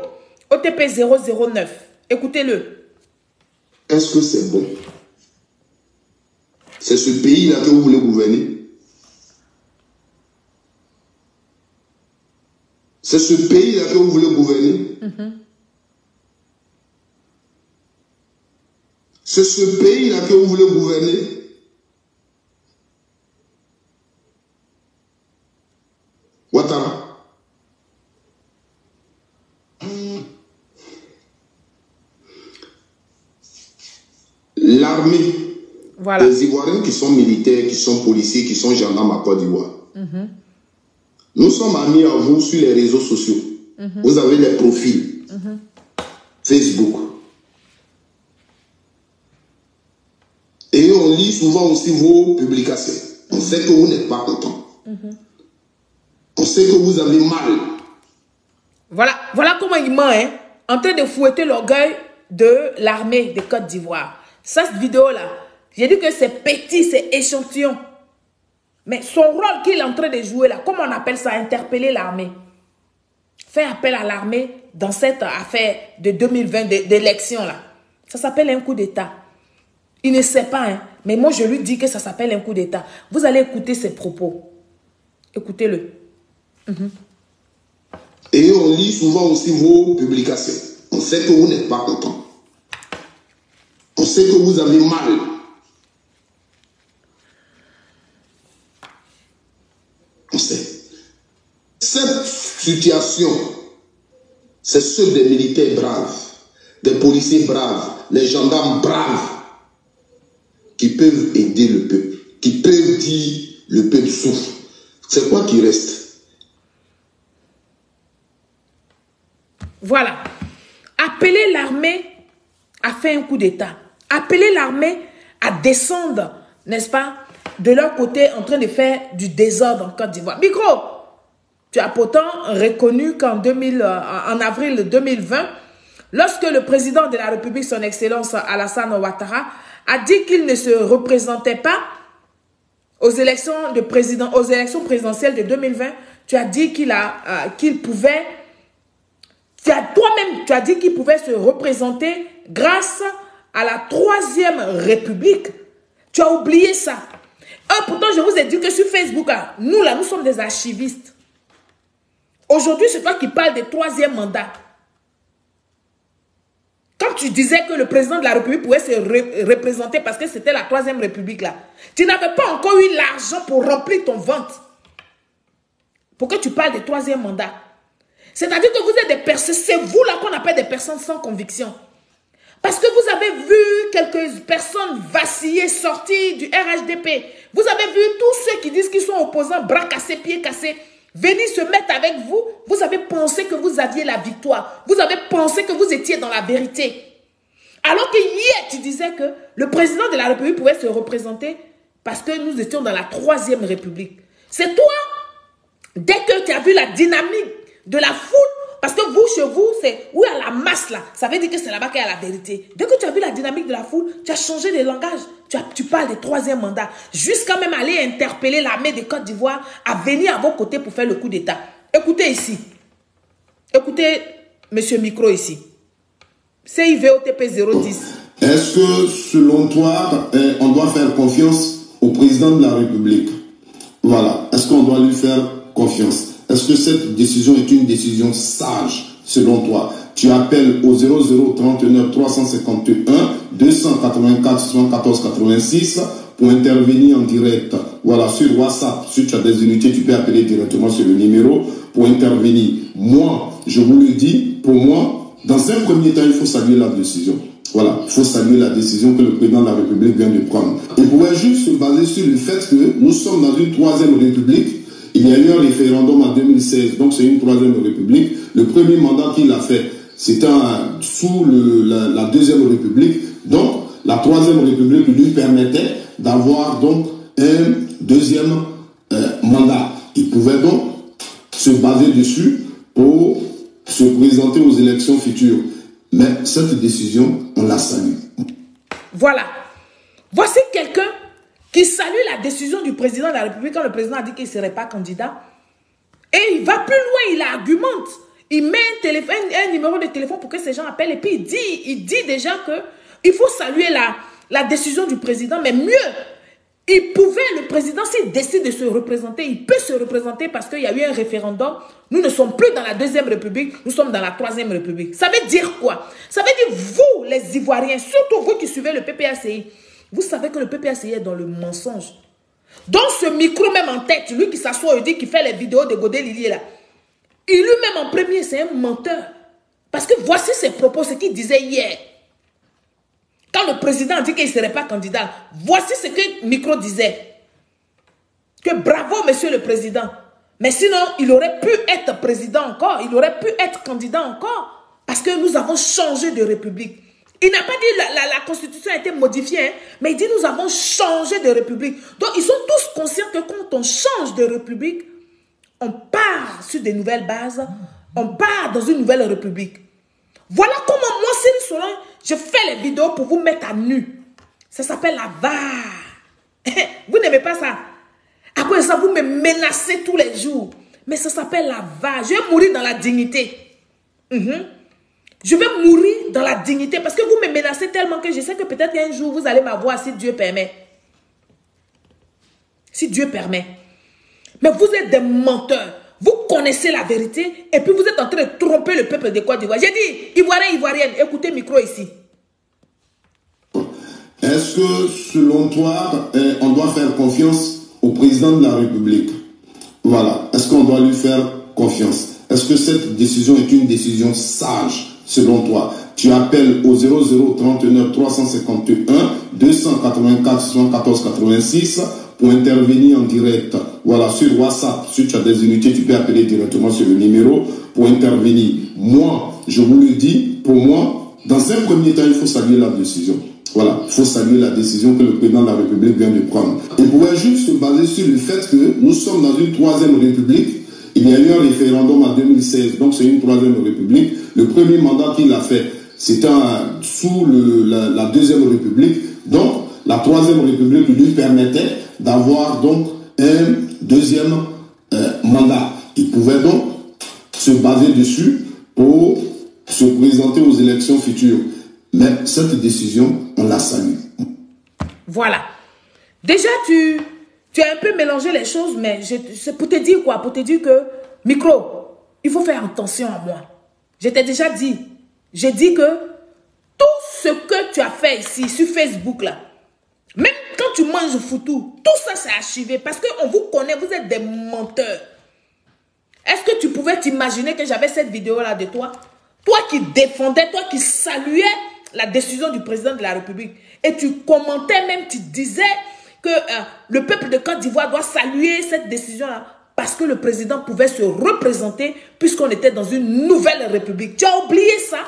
OTP 009. Écoutez-le. Est-ce que c'est bon? C'est ce pays-là que vous voulez gouverner? C'est ce pays-là que vous voulez gouverner? C'est ce pays-là que vous voulez gouverner? Ouattara. L'armée, voilà. Les Ivoiriens qui sont militaires, qui sont policiers, qui sont gendarmes à Côte d'Ivoire. Nous sommes amis à vous sur les réseaux sociaux. Vous avez les profils. Facebook. Et on lit souvent aussi vos publications. On sait que vous n'êtes pas content. On sait que vous avez mal. Voilà comment il ment, hein, en train de fouetter l'orgueil de l'armée de Côte d'Ivoire. Cette vidéo-là, j'ai dit que c'est petit, c'est échantillon. Mais son rôle qu'il est en train de jouer là, comment on appelle ça? Interpeller l'armée. Faire appel à l'armée dans cette affaire de 2020, d'élection là. Ça s'appelle un coup d'État. Il ne sait pas, hein, mais moi je lui dis que ça s'appelle un coup d'État. Vous allez écouter ses propos. Écoutez-le. Et on lit souvent aussi vos publications. On sait que vous n'êtes pas content. On sait que vous avez mal. On sait. Cette situation, c'est ceux des militaires braves, des policiers braves, les gendarmes braves, qui peuvent aider le peuple, qui peuvent dire le peuple souffre. C'est quoi qui reste? Voilà. Appeler l'armée à faire un coup d'État. Appeler l'armée à descendre, n'est-ce pas, de leur côté en train de faire du désordre en Côte d'Ivoire. Micro, tu as pourtant reconnu qu'en avril 2020, lorsque le président de la République, son Excellence Alassane Ouattara, a dit qu'il ne se représentait pas aux élections présidentielles de 2020, tu as dit qu'il pouvait, toi-même, tu as dit qu'il pouvait se représenter grâce à la 3e République. Tu as oublié ça. Pourtant, je vous ai dit que sur Facebook, nous sommes des archivistes. Aujourd'hui, c'est toi qui parles de 3e mandat. Quand tu disais que le président de la République pouvait se représenter parce que c'était la 3e République là, tu n'avais pas encore eu l'argent pour remplir ton ventre. Pour que tu parles de 3e mandat. C'est-à-dire que vous êtes des personnes, c'est vous là qu'on appelle des personnes sans conviction. Parce que vous avez vu quelques personnes vaciller, sortir du RHDP. Vous avez vu tous ceux qui disent qu'ils sont opposants, bras cassés, pieds cassés. venir se mettre avec vous, vous avez pensé que vous aviez la victoire. Vous avez pensé que vous étiez dans la vérité. Alors que hier, tu disais que le président de la République pouvait se représenter parce que nous étions dans la 3e République. C'est toi, dès que tu as vu la dynamique de la foule, parce que vous, chez vous, c'est où il y a la masse là, ça veut dire que c'est là-bas qu'il y a la vérité. Dès que tu as vu la dynamique de la foule, tu as changé de langage. Tu parles de 3e mandat, jusqu'à même aller interpeller l'armée de Côte d'Ivoire à venir à vos côtés pour faire le coup d'État. Écoutez ici. Écoutez, monsieur Micro ici. CIVOTP 010. Est-ce que, selon toi, on doit faire confiance au président de la République? Voilà. Est-ce qu'on doit lui faire confiance? Est-ce que cette décision est une décision sage, selon toi? Tu appelles au 0039 351 284 74 86 pour intervenir en direct. Voilà, sur WhatsApp, si tu as des unités, tu peux appeler directement sur le numéro pour intervenir. Moi, je vous le dis, pour moi, dans un premier temps, il faut saluer la décision. Voilà, il faut saluer la décision que le président de la République vient de prendre. Il pourrait juste se baser sur le fait que nous sommes dans une 3e République. Il y a eu un référendum en 2016, donc c'est une 3e République. Le premier mandat qu'il a fait, c'était sous la 2e République. Donc, la 3e République lui permettait d'avoir donc un 2e mandat. Il pouvait donc se baser dessus pour se présenter aux élections futures. Mais cette décision, on la salue. Voilà. Voici quelqu'un qui salue la décision du président de la République quand le président a dit qu'il ne serait pas candidat. Et il va plus loin, il argumente. Il met un numéro de téléphone pour que ces gens appellent. Et puis il dit déjà qu'il faut saluer la décision du président. Mais mieux, le président, s'il décide de se représenter, il peut se représenter parce qu'il y a eu un référendum. Nous ne sommes plus dans la 2e République, nous sommes dans la 3e République. Ça veut dire quoi? Ça veut dire vous, les Ivoiriens, surtout vous qui suivez le PPACI, vous savez que le PPACI est dans le mensonge. Donc ce micro même en tête, lui qui s'assoit et dit qu'il fait les vidéos de Godé Lili là, il lui-même en premier, c'est un menteur. Parce que voici ses propos, ce qu'il disait hier. Quand le président a dit qu'il ne serait pas candidat, voici ce que Micro disait. Que bravo, monsieur le président. Mais sinon, il aurait pu être président encore. Il aurait pu être candidat encore. Parce que nous avons changé de république. Il n'a pas dit la constitution a été modifiée, hein, mais il dit nous avons changé de république. Donc, ils sont tous conscients que quand on change de république, on part sur des nouvelles bases. On part dans une nouvelle république. Voilà comment moi, Cyril Solin, je fais les vidéos pour vous mettre à nu. Ça s'appelle la VAR. Vous n'aimez pas ça? Après ça, vous me menacez tous les jours. Mais ça s'appelle la VAR. Je vais mourir dans la dignité. Je vais mourir dans la dignité parce que vous me menacez tellement que je sais que peut-être un jour, vous allez m'avoir si Dieu permet. Si Dieu permet. Mais vous êtes des menteurs. Vous connaissez la vérité et puis vous êtes en train de tromper le peuple de Côte d'Ivoire. J'ai dit, Ivoiriens, Ivoiriennes, écoutez micro ici. Est-ce que, selon toi, on doit faire confiance au président de la République? Voilà. Est-ce qu'on doit lui faire confiance? Est-ce que cette décision est une décision sage, selon toi? Tu appelles au 0039 351 284 74 86 pour intervenir en direct. Voilà, sur WhatsApp, si tu as des unités, tu peux appeler directement sur le numéro pour intervenir. Moi, je vous le dis, pour moi, dans un premier temps, il faut saluer la décision. Voilà, il faut saluer la décision que le président de la République vient de prendre. Il pourrait juste se baser sur le fait que nous sommes dans une 3e République. Il y a eu un référendum en 2016, donc c'est une 3e République. Le premier mandat qu'il a fait, c'était sous la 2e République. Donc, la 3e République lui permettait d'avoir donc un 2e mandat. Il pouvait donc se baser dessus pour se présenter aux élections futures. Mais cette décision, on la salue. Voilà. Déjà, tu as un peu mélangé les choses, mais c'est pour te dire quoi? Pour te dire que, micro, il faut faire attention à moi. Je t'ai déjà dit. J'ai dit que tout ce que tu as fait ici, sur Facebook, là, même quand tu manges foutu, tout ça c'est archivé parce qu'on vous connaît, vous êtes des menteurs. Est-ce que tu pouvais t'imaginer que j'avais cette vidéo-là de toi? Toi qui défendais, toi qui saluais la décision du président de la République. Et tu commentais même, tu disais que le peuple de Côte d'Ivoire doit saluer cette décision-là. parce que le président pouvait se représenter puisqu'on était dans une nouvelle république. Tu as oublié ça?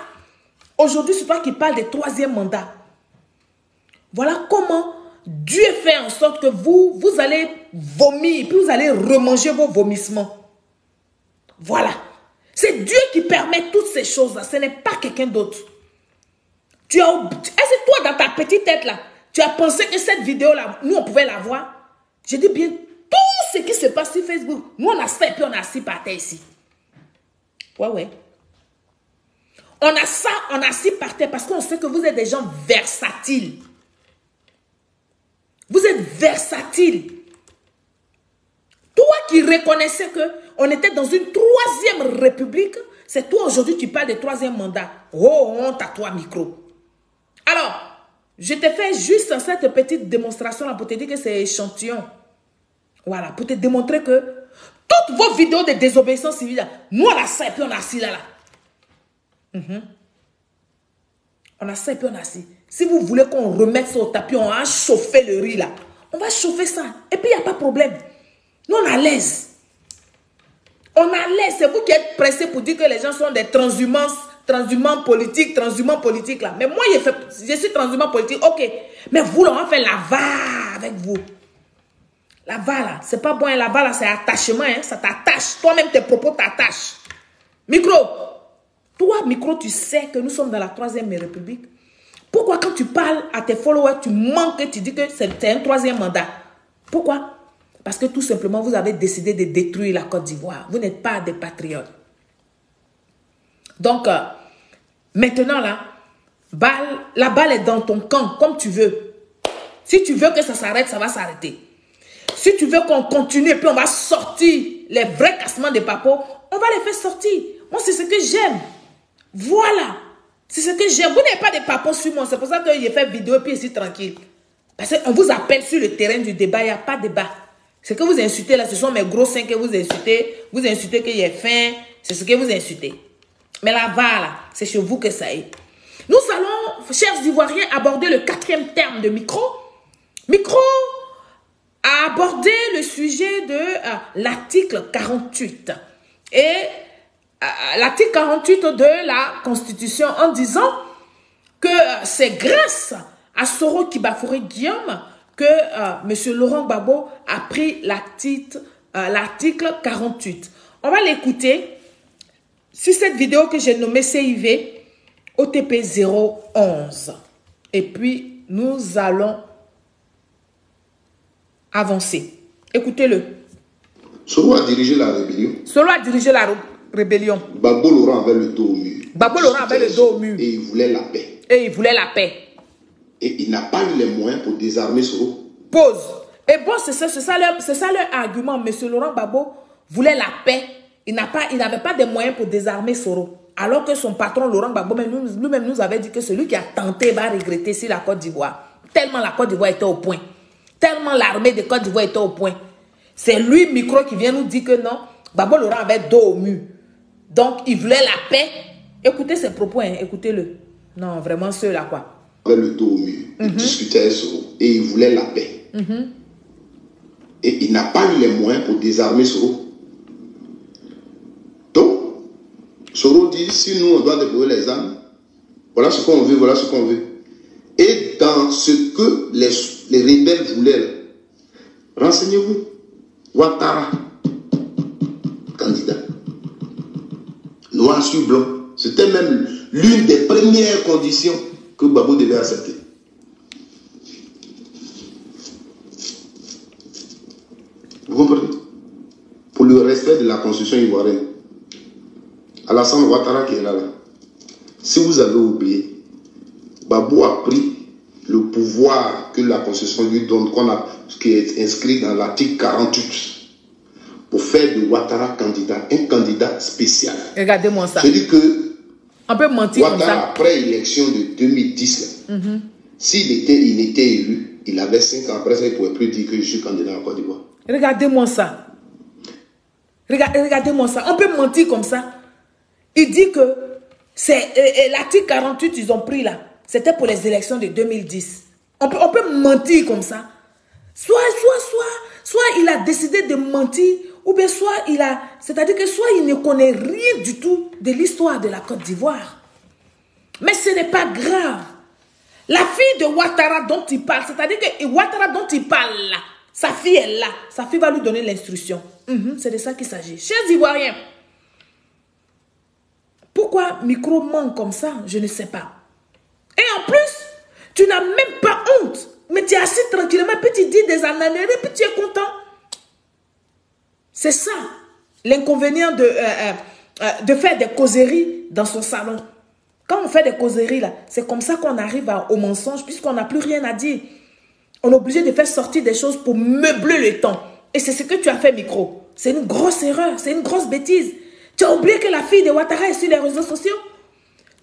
Aujourd'hui, c'est toi qui parles des 3e mandats. Voilà comment Dieu fait en sorte que vous allez vomir, puis vous allez remanger vos vomissements. Voilà. C'est Dieu qui permet toutes ces choses-là. Ce n'est pas quelqu'un d'autre. Est-ce que toi, dans ta petite tête là, tu as pensé que cette vidéo-là, nous, on pouvait la voir? Je dis bien, tout ce qui se passe sur Facebook, nous, on a ça et puis on a assis par terre ici. Ouais. On a ça, on a assis par terre parce qu'on sait que vous êtes des gens versatiles. Vous êtes versatiles. Toi qui reconnaissais qu'on était dans une 3e république, c'est toi aujourd'hui qui parles de 3e mandat. Oh, honte à toi, micro. Alors, je te fais juste cette petite démonstration-là pour te dire que c'est échantillon. Voilà, pour te démontrer que toutes vos vidéos de désobéissance civile, là, nous on a ça et puis on a assis là. On a ça et puis on a assis. Si vous voulez qu'on remette ça au tapis, on va chauffer le riz là. On va chauffer ça. Et puis il n'y a pas de problème. Nous on est à l'aise. On est à l'aise. C'est vous qui êtes pressés pour dire que les gens sont des transhumants politiques là. Mais moi, je suis transhumant politique, ok. Mais vous, là, on va faire la va avec vous. La va là, c'est pas bon, la va là, c'est attachement, hein, ça t'attache. Toi-même, tes propos t'attachent. Micro, toi, micro, tu sais que nous sommes dans la 3e République. Pourquoi quand tu parles à tes followers, tu manques et tu dis que c'est un 3e mandat? Pourquoi? Parce que tout simplement, vous avez décidé de détruire la Côte d'Ivoire. Vous n'êtes pas des patriotes. Donc, maintenant là, la balle est dans ton camp, comme tu veux. Si tu veux que ça s'arrête, ça va s'arrêter. Si tu veux qu'on continue et puis on va sortir les vrais cassements de papos, on va les faire sortir. Moi, c'est ce que j'aime. Voilà. C'est ce que j'aime. Vous n'avez pas de papos sur moi. C'est pour ça que j'ai fait vidéo et puis ici tranquille. Parce qu'on vous appelle sur le terrain du débat. Il n'y a pas de débat. Ce que vous insultez là, ce sont mes gros seins que vous insultez. Vous insultez qu'il y a faim. C'est ce que vous insultez. Mais là, c'est chez vous que ça est. Nous allons, chers Ivoiriens, aborder le 4e terme de Micro. Micro a abordé le sujet de l'article 48. Et l'article 48 de la Constitution en disant que c'est grâce à Soro Kibafouré Guillaume que M. Laurent Gbagbo a pris l'article 48. On va l'écouter sur cette vidéo que j'ai nommée CIV OTP 011. Et puis, nous allons avancer. Écoutez-le. Soro a dirigé la rébellion. Soro a dirigé la rébellion. Gbagbo Laurent avait le dos au mur. Gbagbo Laurent avait le dos au mur. Et il voulait la paix. Et il voulait la paix. Et il n'a pas eu les moyens pour désarmer Soro. Pause. Et bon, c'est ça leur argument. M. Laurent Gbagbo voulait la paix. Il n'avait pas de moyens pour désarmer Soro. Alors que son patron Laurent Gbagbo lui-même nous avait dit que celui qui a tenté va regretter si la Côte d'Ivoire. Tellement la Côte d'Ivoire était au point. Tellement l'armée de Côte d'Ivoire était au point. C'est lui, Micro, qui vient nous dire que non, Gbagbo Laurent avait dos au mur. Donc, il voulait la paix. Écoutez ses propos, hein, écoutez-le. Non, vraiment, ceux-là, quoi. Il avait le dos au mur. Il discutait avec Soro. Et il voulait la paix. Et il n'a pas eu les moyens pour désarmer Soro. Donc, Soro dit, si nous, on doit déployer les armes, voilà ce qu'on veut, voilà ce qu'on veut. Et dans ce que les rebelles voulaient, renseignez-vous. Ouattara, candidat. Noir sur blanc. C'était même l'une des premières conditions que Gbagbo devait accepter. Vous comprenez? Pour le respect de la constitution ivoirienne. Alassane Ouattara qui est là. Si vous avez oublié, Gbagbo a pris le pouvoir que la constitution lui donne, qui est inscrit dans l'article 48, pour faire de Ouattara candidat, un candidat spécial. Regardez-moi ça. C'est-à-dire que on peut mentir Ouattara, comme ça. après l'élection de 2010, s'il était élu, il avait 5 ans. Après ça, il ne pouvait plus dire que je suis candidat en Côte d'Ivoire. Regardez-moi ça. Regardez-moi ça. On peut mentir comme ça. Il dit que c'est l'article 48 ils ont pris là. C'était pour les élections de 2010. On peut mentir comme ça. Soit il a décidé de mentir ou bien soit il a... C'est-à-dire que soit il ne connaît rien du tout de l'histoire de la Côte d'Ivoire. Mais ce n'est pas grave. La fille de Ouattara dont il parle, c'est-à-dire que Ouattara dont il parle là, sa fille est là. Sa fille va lui donner l'instruction. C'est de ça qu'il s'agit. Chers Ivoiriens, pourquoi micro manque comme ça? Je ne sais pas. Et en plus, tu n'as même pas honte. Mais tu es assis tranquillement, puis tu dis des ananées, puis tu es content. C'est ça, l'inconvénient de faire des causeries dans son salon. Quand on fait des causeries, là, c'est comme ça qu'on arrive au mensonge, puisqu'on n'a plus rien à dire. On est obligé de faire sortir des choses pour meubler le temps. Et c'est ce que tu as fait, micro. C'est une grosse erreur, c'est une grosse bêtise. Tu as oublié que la fille de Ouattara est sur les réseaux sociaux.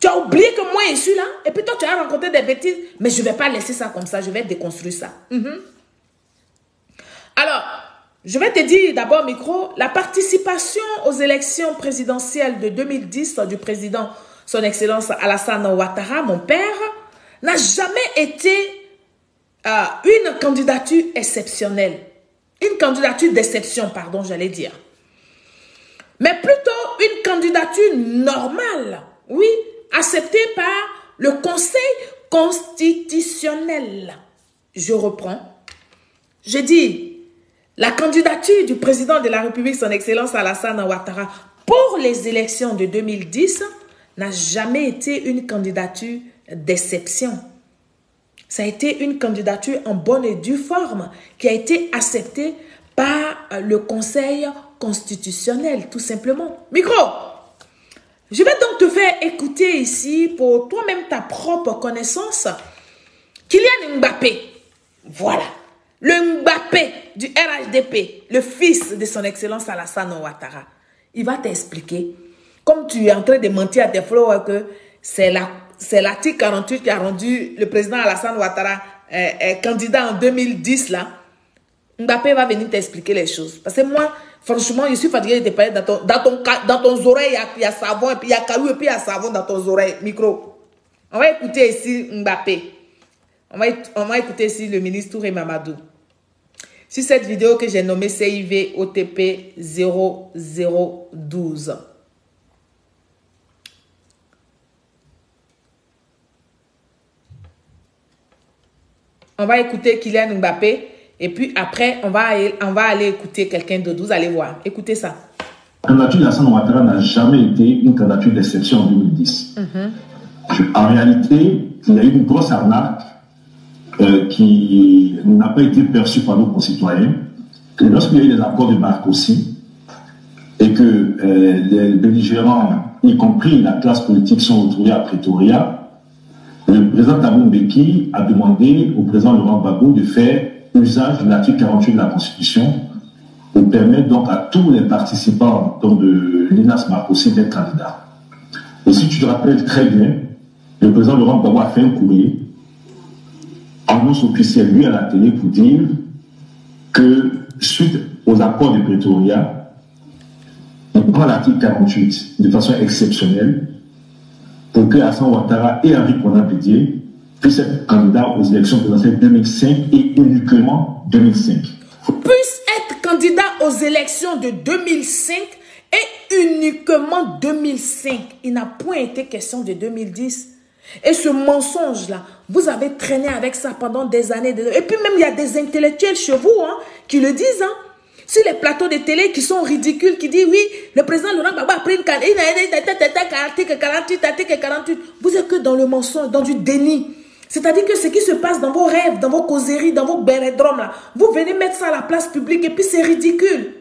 Tu as oublié que moi, je suis là. Et puis toi, tu as rencontré des bêtises. Mais je ne vais pas laisser ça comme ça. Je vais déconstruire ça. Alors, je vais te dire d'abord, micro, la participation aux élections présidentielles de 2010 du président, son Excellence Alassane Ouattara, mon père, n'a jamais été une candidature exceptionnelle. Une candidature d'exception, pardon, j'allais dire. Mais plutôt une candidature normale. Oui, accepté par le Conseil constitutionnel. Je reprends. Je dis, la candidature du président de la République, son Excellence Alassane Ouattara, pour les élections de 2010, n'a jamais été une candidature d'exception. Ça a été une candidature en bonne et due forme qui a été acceptée par le Conseil constitutionnel, tout simplement. Micro! Je vais donc te faire écouter ici, pour toi-même ta propre connaissance, Kylian Mbappé. Voilà. Le Mbappé du RHDP, le fils de son Excellence Alassane Ouattara. Il va t'expliquer, comme tu es en train de mentir à tes frères, que c'est l'article 48 qui a rendu le président Alassane Ouattara candidat en 2010 là. Mbappé va venir t'expliquer les choses. Parce que moi, franchement, je suis fatigué de te parler dans ton oreille, il y a savon, et puis il y a caillou, et puis il y a savon dans ton oreille. Micro. On va écouter ici Mbappé. On va écouter ici le ministre Touré Mamadou. Sur cette vidéo que j'ai nommée CIV OTP 0012. On va écouter Kylian Mbappé. Et puis après, on va aller écouter quelqu'un d'autre. Vous allez voir. Écoutez ça. La candidature d'Alassane Ouattara n'a jamais été une candidature d'exception en 2010. En réalité, il y a eu une grosse arnaque qui n'a pas été perçue par nos concitoyens. Que lorsqu'il y a eu les accords de Marcoussis et que les belligérants, y compris la classe politique, sont retrouvés à Pretoria, le président Thabo Mbeki a demandé au président Laurent Gbagbo de faire usage de l'article 48 de la Constitution pour permettre donc à tous les participants de l'INAS Marcoussis d'être candidats. Et si tu te rappelles très bien, le président Laurent Gbagbo a fait un courrier, annonce officielle, lui à la télé, pour dire que suite aux accords de Pretoria, il prend l'article 48 de façon exceptionnelle pour que Alassane Ouattara et Henri Konan Bédié puissent être candidats aux élections présidentielles 2005 et uniquement 2005. Puisse être candidat aux élections de 2005 et uniquement 2005. Il n'a point été question de 2010. Et ce mensonge-là, vous avez traîné avec ça pendant des années. Et puis même, il y a des intellectuels chez vous qui le disent. Sur les plateaux de télé qui sont ridicules, qui disent oui, le président Laurent Gbagbo a pris une article 48. Vous êtes que dans le mensonge, dans du déni. C'est-à-dire que ce qui se passe dans vos rêves, dans vos causeries, dans vos bérédromes, là, vous venez mettre ça à la place publique et puis c'est ridicule.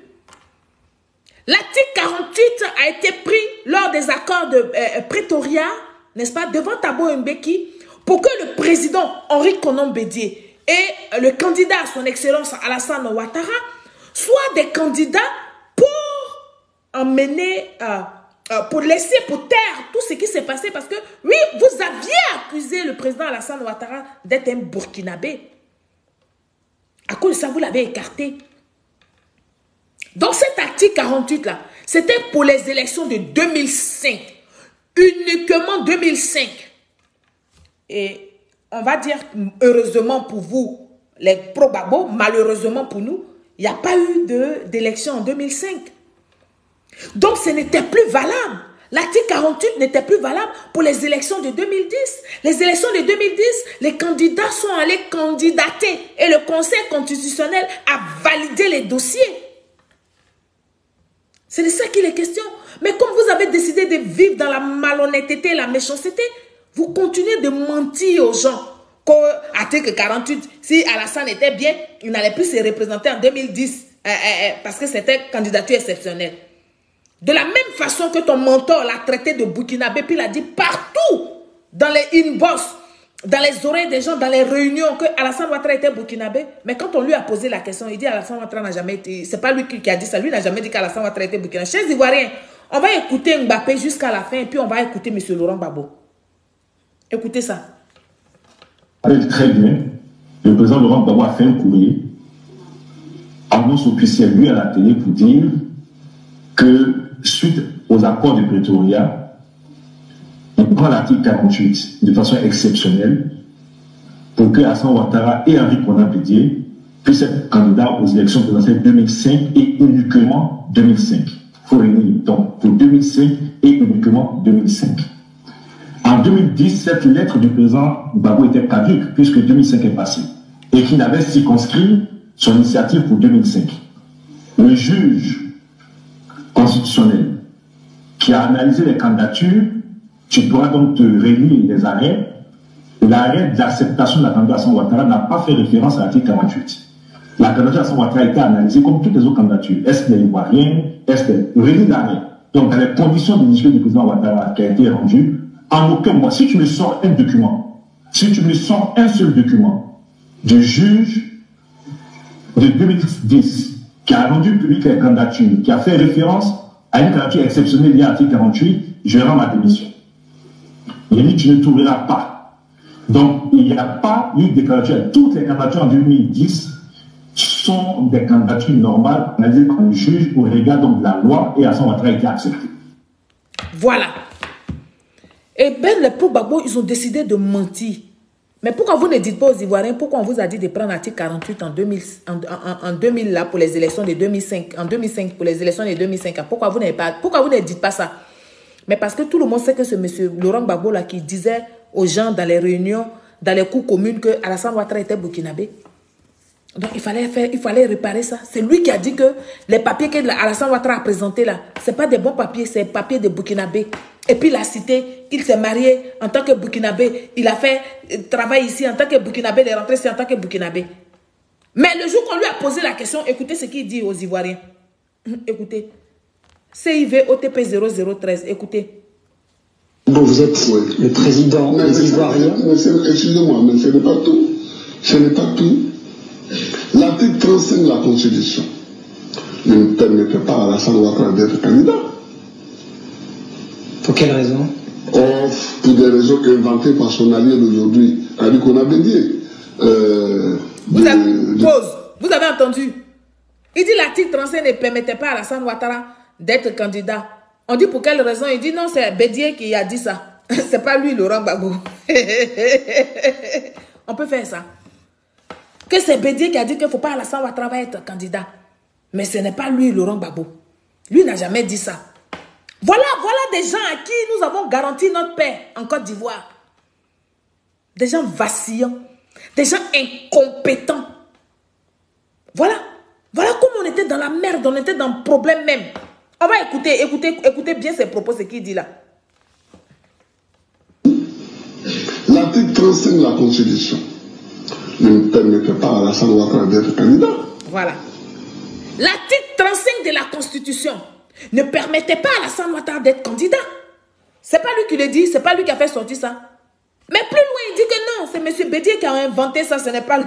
L'article 48 a été pris lors des accords de Pretoria, n'est-ce pas, devant Thabo Mbeki, pour que le président Henri Konan Bédié et le candidat à son excellence Alassane Ouattara soient des candidats pour emmener, pour laisser pour taire tout ce qui s'est passé. Parce que, oui, vous aviez accusé le président Alassane Ouattara d'être un Burkinabé. À cause de ça, vous l'avez écarté. Donc cet article 48-là, c'était pour les élections de 2005. Uniquement 2005. Et on va dire, heureusement pour vous, les pro-Gbagbo, malheureusement pour nous, il n'y a pas eu d'élection en 2005. Donc, ce n'était plus valable. L'article 48 n'était plus valable pour les élections de 2010. Les élections de 2010, les candidats sont allés candidater et le Conseil constitutionnel a validé les dossiers. C'est de ça qu'il est question. Mais comme vous avez décidé de vivre dans la malhonnêteté et la méchanceté, vous continuez de mentir aux gens. Article 48, si Alassane était bien, il n'allait plus se représenter en 2010 parce que c'était candidature exceptionnelle. De la même façon que ton mentor l'a traité de Burkinabé, puis il a dit partout, dans les inbox, dans les oreilles des gens, dans les réunions, que Alassane Ouattara était Burkinabé. Mais quand on lui a posé la question, il dit Alassane Ouattara n'a jamais été... C'est pas lui qui a dit ça, lui n'a jamais dit qu'Alassane Ouattara était Burkinabé. Chers Ivoiriens, on va écouter Mbappé jusqu'à la fin, et puis on va écouter M. Laurent Gbagbo. Écoutez ça. Très bien, le président Laurent Gbagbo a fait un courrier, annonce officielle, lui, à la télé, pour dire que suite aux accords de Pretoria, il prend l'article 48 de façon exceptionnelle pour que Alassane Ouattara et Henri Konan Bédié puissent être candidats aux élections présidentielles 2005 et uniquement 2005. Il faut réunir donc pour 2005 et uniquement 2005. En 2010, cette lettre du président Gbagbo était caduque puisque 2005 est passé et qu'il avait circonscrit son initiative pour 2005. Le juge constitutionnel qui a analysé les candidatures, tu pourras donc te réunir les arrêts. L'arrêt d'acceptation de la candidature Alassane Ouattara n'a pas fait référence à l'article 48. La candidature Alassane Ouattara a été analysée comme toutes les autres candidatures. Est-ce qu'elle est ivoirienne? Est-ce qu'elle est réunie d'arrêt? Donc, dans les conditions d'initiative du président Ouattara qui a été rendue, en aucun moment, si tu me sors un document, si tu me sors un seul document du juge de 2010 qui a rendu public la candidature, qui a fait référence à une candidature exceptionnelle liée à l'article 48, je rends ma démission. Il a dit tu ne trouveras pas. Donc, il n'y a pas eu de candidature. Toutes les candidatures en 2010 sont des candidatures normales, analysées par le juge au regard donc de la loi et Alassane Ouattara a été accepté. Voilà. Et bien, les pauvres Gbagbo, ils ont décidé de mentir. Mais pourquoi vous ne dites pas aux Ivoiriens, pourquoi on vous a dit de prendre l'article 48 en 2000 là, pour les élections de 2005, en 2005 pour les élections de 2005, pourquoi vous ne dites pas ça? Mais parce que tout le monde sait que c'est M. Laurent Gbagbo là qui disait aux gens dans les réunions, dans les cours communes que Alassane Ouattara était burkinabé. Donc il fallait réparer ça. C'est lui qui a dit que les papiers que Alassane Ouattara a présentés là, ce n'est pas des bons papiers, c'est des papiers de burkinabé. Et puis il a cité qu'il s'est marié en tant que burkinabé. Il a fait travail ici en tant que burkinabé, il est rentré ici en tant que burkinabé. Mais le jour qu'on lui a posé la question, écoutez ce qu'il dit aux Ivoiriens. Écoutez. CIV OTP 0013, écoutez. Bon, vous êtes le président des Ivoiriens. Excusez-moi, mais ce n'est pas tout. Ce n'est pas tout. L'article 35 de la Constitution ne permettait pas à Alassane Ouattara d'être candidat. Pour quelle raison? Pour des raisons inventées par son allié d'aujourd'hui, Henri Konan Bédié. Vous avez entendu? Il dit l'article 35 ne permettait pas à Alassane Ouattara d'être candidat. On dit pour quelle raison? Il dit non, c'est Bédié qui a dit ça. C'est pas lui, Laurent Gbagbo. On peut faire ça. Que c'est Bédié qui a dit qu'il ne faut pas Alassane Ouattara être candidat. Mais ce n'est pas lui, Laurent Gbagbo. Lui n'a jamais dit ça. Voilà des gens à qui nous avons garanti notre paix en Côte d'Ivoire. Des gens vacillants. Des gens incompétents. Voilà comme on était dans la merde, on était dans le problème même. On va écouter bien ses propos, ce qu'il dit là. L'article 35 de la Constitution ne permettait pas à Alassane Ouattara d'être candidat. Voilà. L'article 35 de la Constitution ne permettait pas à Alassane Ouattara d'être candidat. C'est pas lui qui le dit, c'est pas lui qui a fait sortir ça. Mais plus loin, il dit que non, c'est M. Bédié qui a inventé ça, ce n'est pas lui.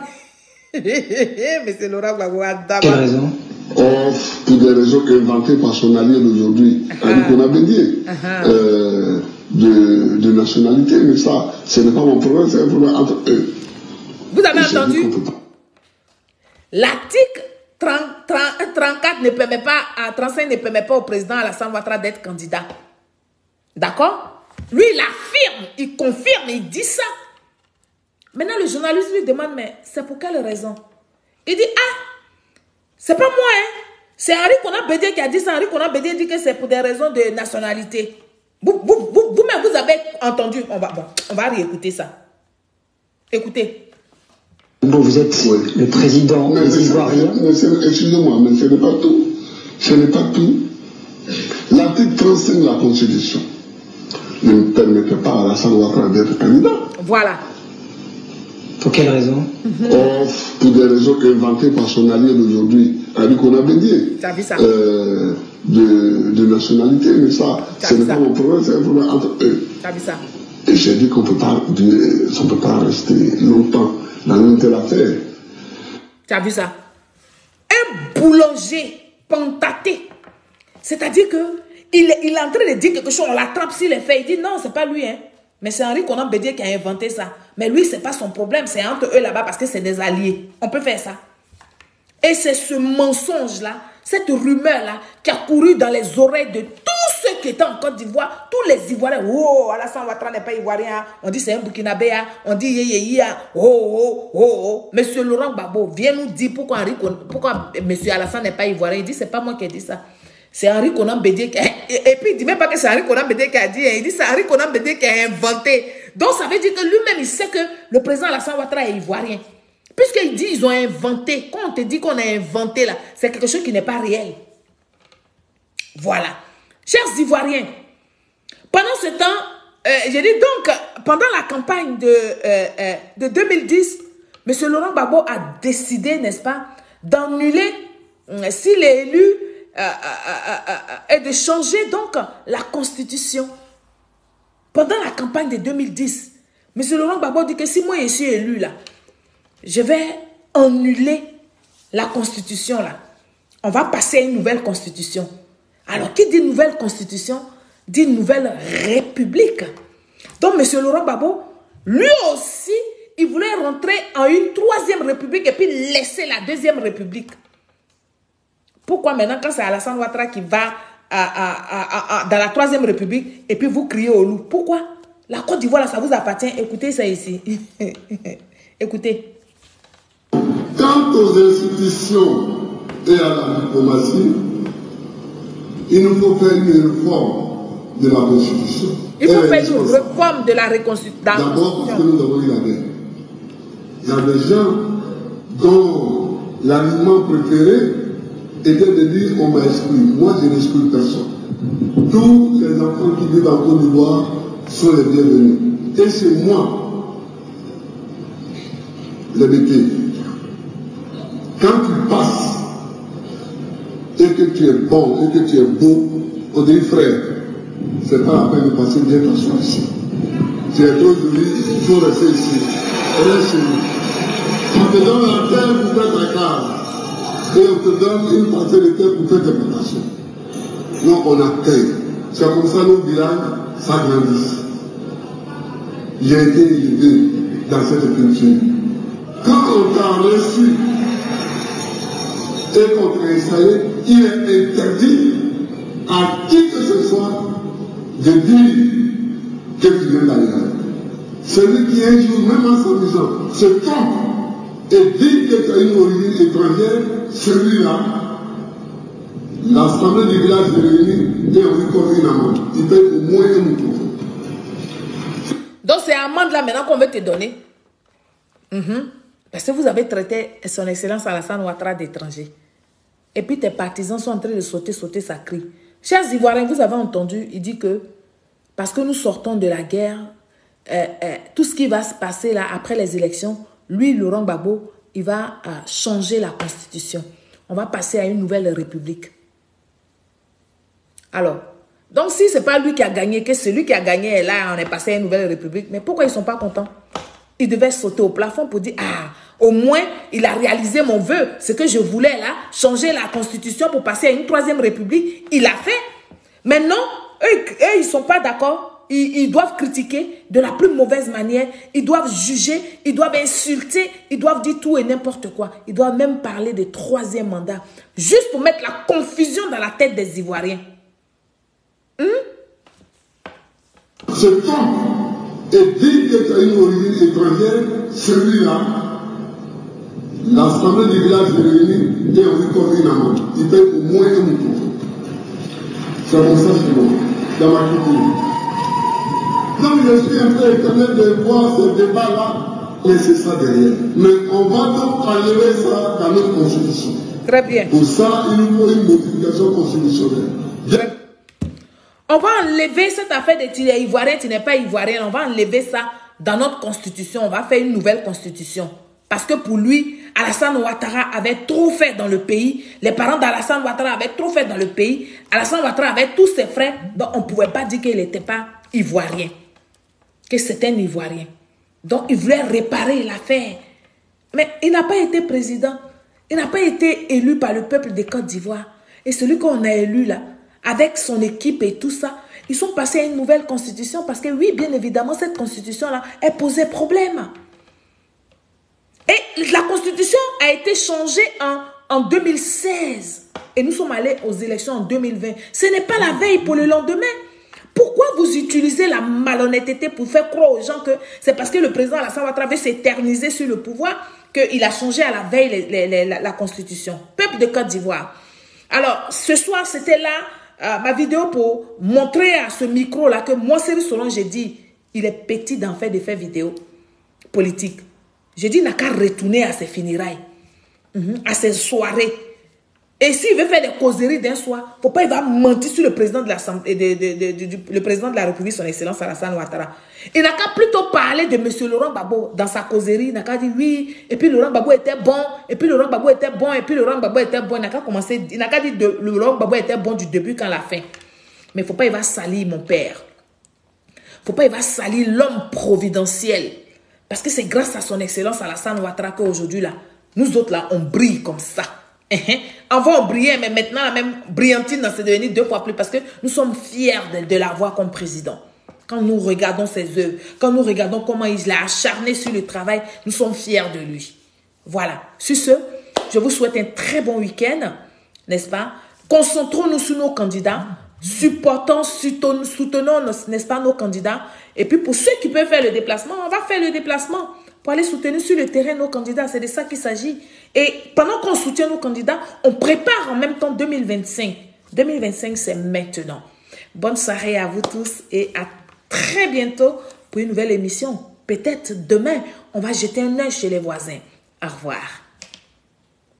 Mais c'est Laurent Gbagbo. Quelle raison? Pour des raisons inventées par son allié d'aujourd'hui, Henri Konan Bédié, de nationalité. Mais ça, ce n'est pas mon problème, c'est un problème entre eux. Vous avez entendu? L'article 34 ne permet pas, à 35 ne permet pas au président Alassane Ouattara d'être candidat. D'accord? Lui, il affirme, il confirme, il dit ça. Maintenant, le journaliste lui demande, mais c'est pour quelle raison? Il dit, C'est pas moi, hein. C'est Henri Konan Bédié qui a dit ça. Henri Konan Bédié dit que c'est pour des raisons de nationalité. Vous-même, vous avez entendu. On va réécouter ça. Écoutez. Bon, vous êtes le président des Ivoiriens. Excusez-moi, mais ce n'est pas tout. Ce n'est pas tout. L'article 35 de la Constitution ne me permettait pas à Alassane Ouattara d'être candidat. Voilà. Pour quelle raison? Pour des raisons inventées par son allié d'aujourd'hui, Henri Konan Bédié. Tu as vu ça? De nationalité, mais ça, ce n'est pas mon problème, c'est un problème entre eux. Tu as vu ça? Et j'ai dit qu'on ne peut pas rester longtemps dans une telle affaire. Tu as vu ça? Un boulanger pentaté. C'est-à-dire que il est en train de dire quelque chose, on l'attrape s'il les fait. Il dit non, c'est pas lui, hein. Mais c'est Henri Konan Bédié qui a inventé ça. Mais lui, c'est pas son problème, c'est entre eux là-bas parce que c'est des alliés. On peut faire ça. Et c'est ce mensonge-là, cette rumeur-là, qui a couru dans les oreilles de tous ceux qui étaient en Côte d'Ivoire, tous les Ivoiriens. Oh, Alassane Ouattara n'est pas Ivoirien. On dit c'est un Burkinabé. On dit yéyéyé. Oh. Monsieur Laurent Gbagbo vient nous dire pourquoi Monsieur Alassane n'est pas Ivoirien. Il dit c'est pas moi qui ai dit ça. C'est Henri Konan Bédié qui a... Et puis il dit même pas que c'est Henri Konan Bédié qui a dit. Il dit c'est Henri Konan Bédié qui a inventé. Donc ça veut dire que lui-même il sait que le président Alassane Ouattara est Ivoirien. Puisqu'il dit ils ont inventé. Quand on te dit qu'on a inventé là, c'est quelque chose qui n'est pas réel. Voilà. Chers Ivoiriens, pendant ce temps, j'ai dit donc, pendant la campagne de 2010, M. Laurent Gbagbo a décidé, n'est-ce pas, d'annuler, s'il est élu, et de changer donc la constitution. Pendant la campagne de 2010, M. Laurent Gbagbo dit que si moi je suis élu là, je vais annuler la constitution là. On va passer à une nouvelle constitution. Alors, qui dit nouvelle constitution, dit nouvelle république. Donc, M. Laurent Gbagbo, lui aussi, il voulait rentrer en une troisième république et puis laisser la deuxième république. Pourquoi maintenant, quand c'est Alassane Ouattara qui va dans la troisième république et puis vous criez au loup? Pourquoi? La Côte d'Ivoire, ça vous appartient. Écoutez ça ici. Écoutez. Quant aux institutions et à la diplomatie, il nous faut faire une réforme de la Constitution. Il faut faire une réforme de la Constitution. D'abord parce que nous avons eu la guerre. Il y a des gens dont l'aliment préféré était de dire on m'a exclu. Moi, je n'exclus personne. Tous les enfants qui vivent en Côte d'Ivoire sont les bienvenus. Et c'est moi, les béquilles. Quand tu passes et que tu es bon et que tu es beau, on dit frère, c'est pas la peine de passer bien t'asseoir ici. Tu es trop joli, il faut rester ici. Reste chez nous. On te donne la terre pour faire ta case. Et on te donne une partie de terre pour faire tes plantations. Nous, on accueille. C'est comme ça nos villages s'agrandissent. J'ai été élevé dans cette culture. Quand on t'a reçu et qu'on t'a installé, il est interdit à qui que ce soit de dire que tu viens d'ailleurs. Celui qui un jour, même en s'amusant, se trompe et dit que tu as une origine étrangère, celui-là, l'assemblée du village est réunie et on lui compte une amende. Il paye au moins un microphone. Donc c'est amende là maintenant qu'on veut te donner. Parce que vous avez traité son excellence Alassane Ouattara d'étranger. Et puis tes partisans sont en train de sauter, ça crie. Chers Ivoiriens, vous avez entendu, il dit que parce que nous sortons de la guerre, tout ce qui va se passer là après les élections, lui, Laurent Gbagbo, il va changer la constitution. On va passer à une nouvelle république. Alors, donc si ce n'est pas lui qui a gagné, que celui qui a gagné est là, on est passé à une nouvelle république, mais pourquoi ils ne sont pas contents? Ils devaient sauter au plafond pour dire, ah, au moins, il a réalisé mon vœu, ce que je voulais là, changer la constitution pour passer à une troisième république. Il a fait. Maintenant, eux ils ne sont pas d'accord. Ils doivent critiquer de la plus mauvaise manière. Ils doivent juger, ils doivent insulter, ils doivent dire tout et n'importe quoi. Ils doivent même parler de troisième mandat. Juste pour mettre la confusion dans la tête des Ivoiriens. Ce temps et dit que tu as une origine étrangère, celui-là, l'assemblée du village est réunie et on dit qu'on dit Naman. Il paye pour moins que nous. C'est comme ça chez moi, dans ma culture. Donc je suis un peu étonné de voir ce débat-là, mais c'est ça derrière. Mais on va donc enlever ça dans notre constitution. Très bien. Pour ça, il nous faut une modification constitutionnelle. On va enlever cette affaire de tu es ivoirien, tu n'es pas ivoirien. On va enlever ça dans notre constitution. On va faire une nouvelle constitution. Parce que pour lui, Alassane Ouattara avait trop fait dans le pays. Les parents d'Alassane Ouattara avaient trop fait dans le pays. Alassane Ouattara avait tous ses frères. Donc on ne pouvait pas dire qu'il n'était pas ivoirien. Que c'était un ivoirien. Donc il voulait réparer l'affaire. Mais il n'a pas été président. Il n'a pas été élu par le peuple de Côte d'Ivoire. Et celui qu'on a élu là, avec son équipe et tout ça, ils sont passés à une nouvelle constitution parce que oui, bien évidemment, cette constitution-là, elle posait problème. Et la constitution a été changée en 2016. Et nous sommes allés aux élections en 2020. Ce n'est pas la veille pour le lendemain. Pourquoi vous utilisez la malhonnêteté pour faire croire aux gens que c'est parce que le président Alassane Ouattara veut s'éterniser sur le pouvoir qu'il a changé à la veille la constitution. Peuple de Côte d'Ivoire. Alors, ce soir, c'était là ma vidéo pour montrer à ce micro-là que moi, Cyril Solange, j'ai dit, il est petit d'en faire des faits vidéo politiques. J'ai dit, il n'a qu'à retourner à ses funérailles, à ses soirées. Et s'il veut faire des causeries d'un soir, faut pas, il va mentir sur le président de l'Assemblée, le président de la République, son Excellence Alassane Ouattara. Il n'a qu'à plutôt parler de M. Laurent Gbagbo dans sa causerie. Il n'a qu'à dire oui, et puis Laurent Gbagbo était bon, et puis Laurent Gbagbo était bon, et puis Laurent Gbagbo était bon. Il n'a qu'à commencer, il n'a qu'à dire que Laurent Gbagbo était bon du début qu'à la fin. Mais faut pas, il va salir mon père. Faut pas, il va salir l'homme providentiel. Parce que c'est grâce à son Excellence Alassane Ouattara qu'aujourd'hui, là, nous autres, là, on brille comme ça. Avant, on brillait, mais maintenant, la même brillantine, c'est devenu 2 fois plus parce que nous sommes fiers de l'avoir comme président. Quand nous regardons ses œuvres, quand nous regardons comment il a acharné sur le travail, nous sommes fiers de lui. Voilà. Sur ce, je vous souhaite un très bon week-end, n'est-ce pas? Concentrons-nous sur nos candidats, soutenons, n'est-ce pas, nos candidats. Et puis, pour ceux qui peuvent faire le déplacement, on va faire le déplacement pour aller soutenir sur le terrain nos candidats. C'est de ça qu'il s'agit. Et pendant qu'on soutient nos candidats, on prépare en même temps 2025. 2025, c'est maintenant. Bonne soirée à vous tous et à très bientôt pour une nouvelle émission. Peut-être demain, on va jeter un œil chez les voisins. Au revoir.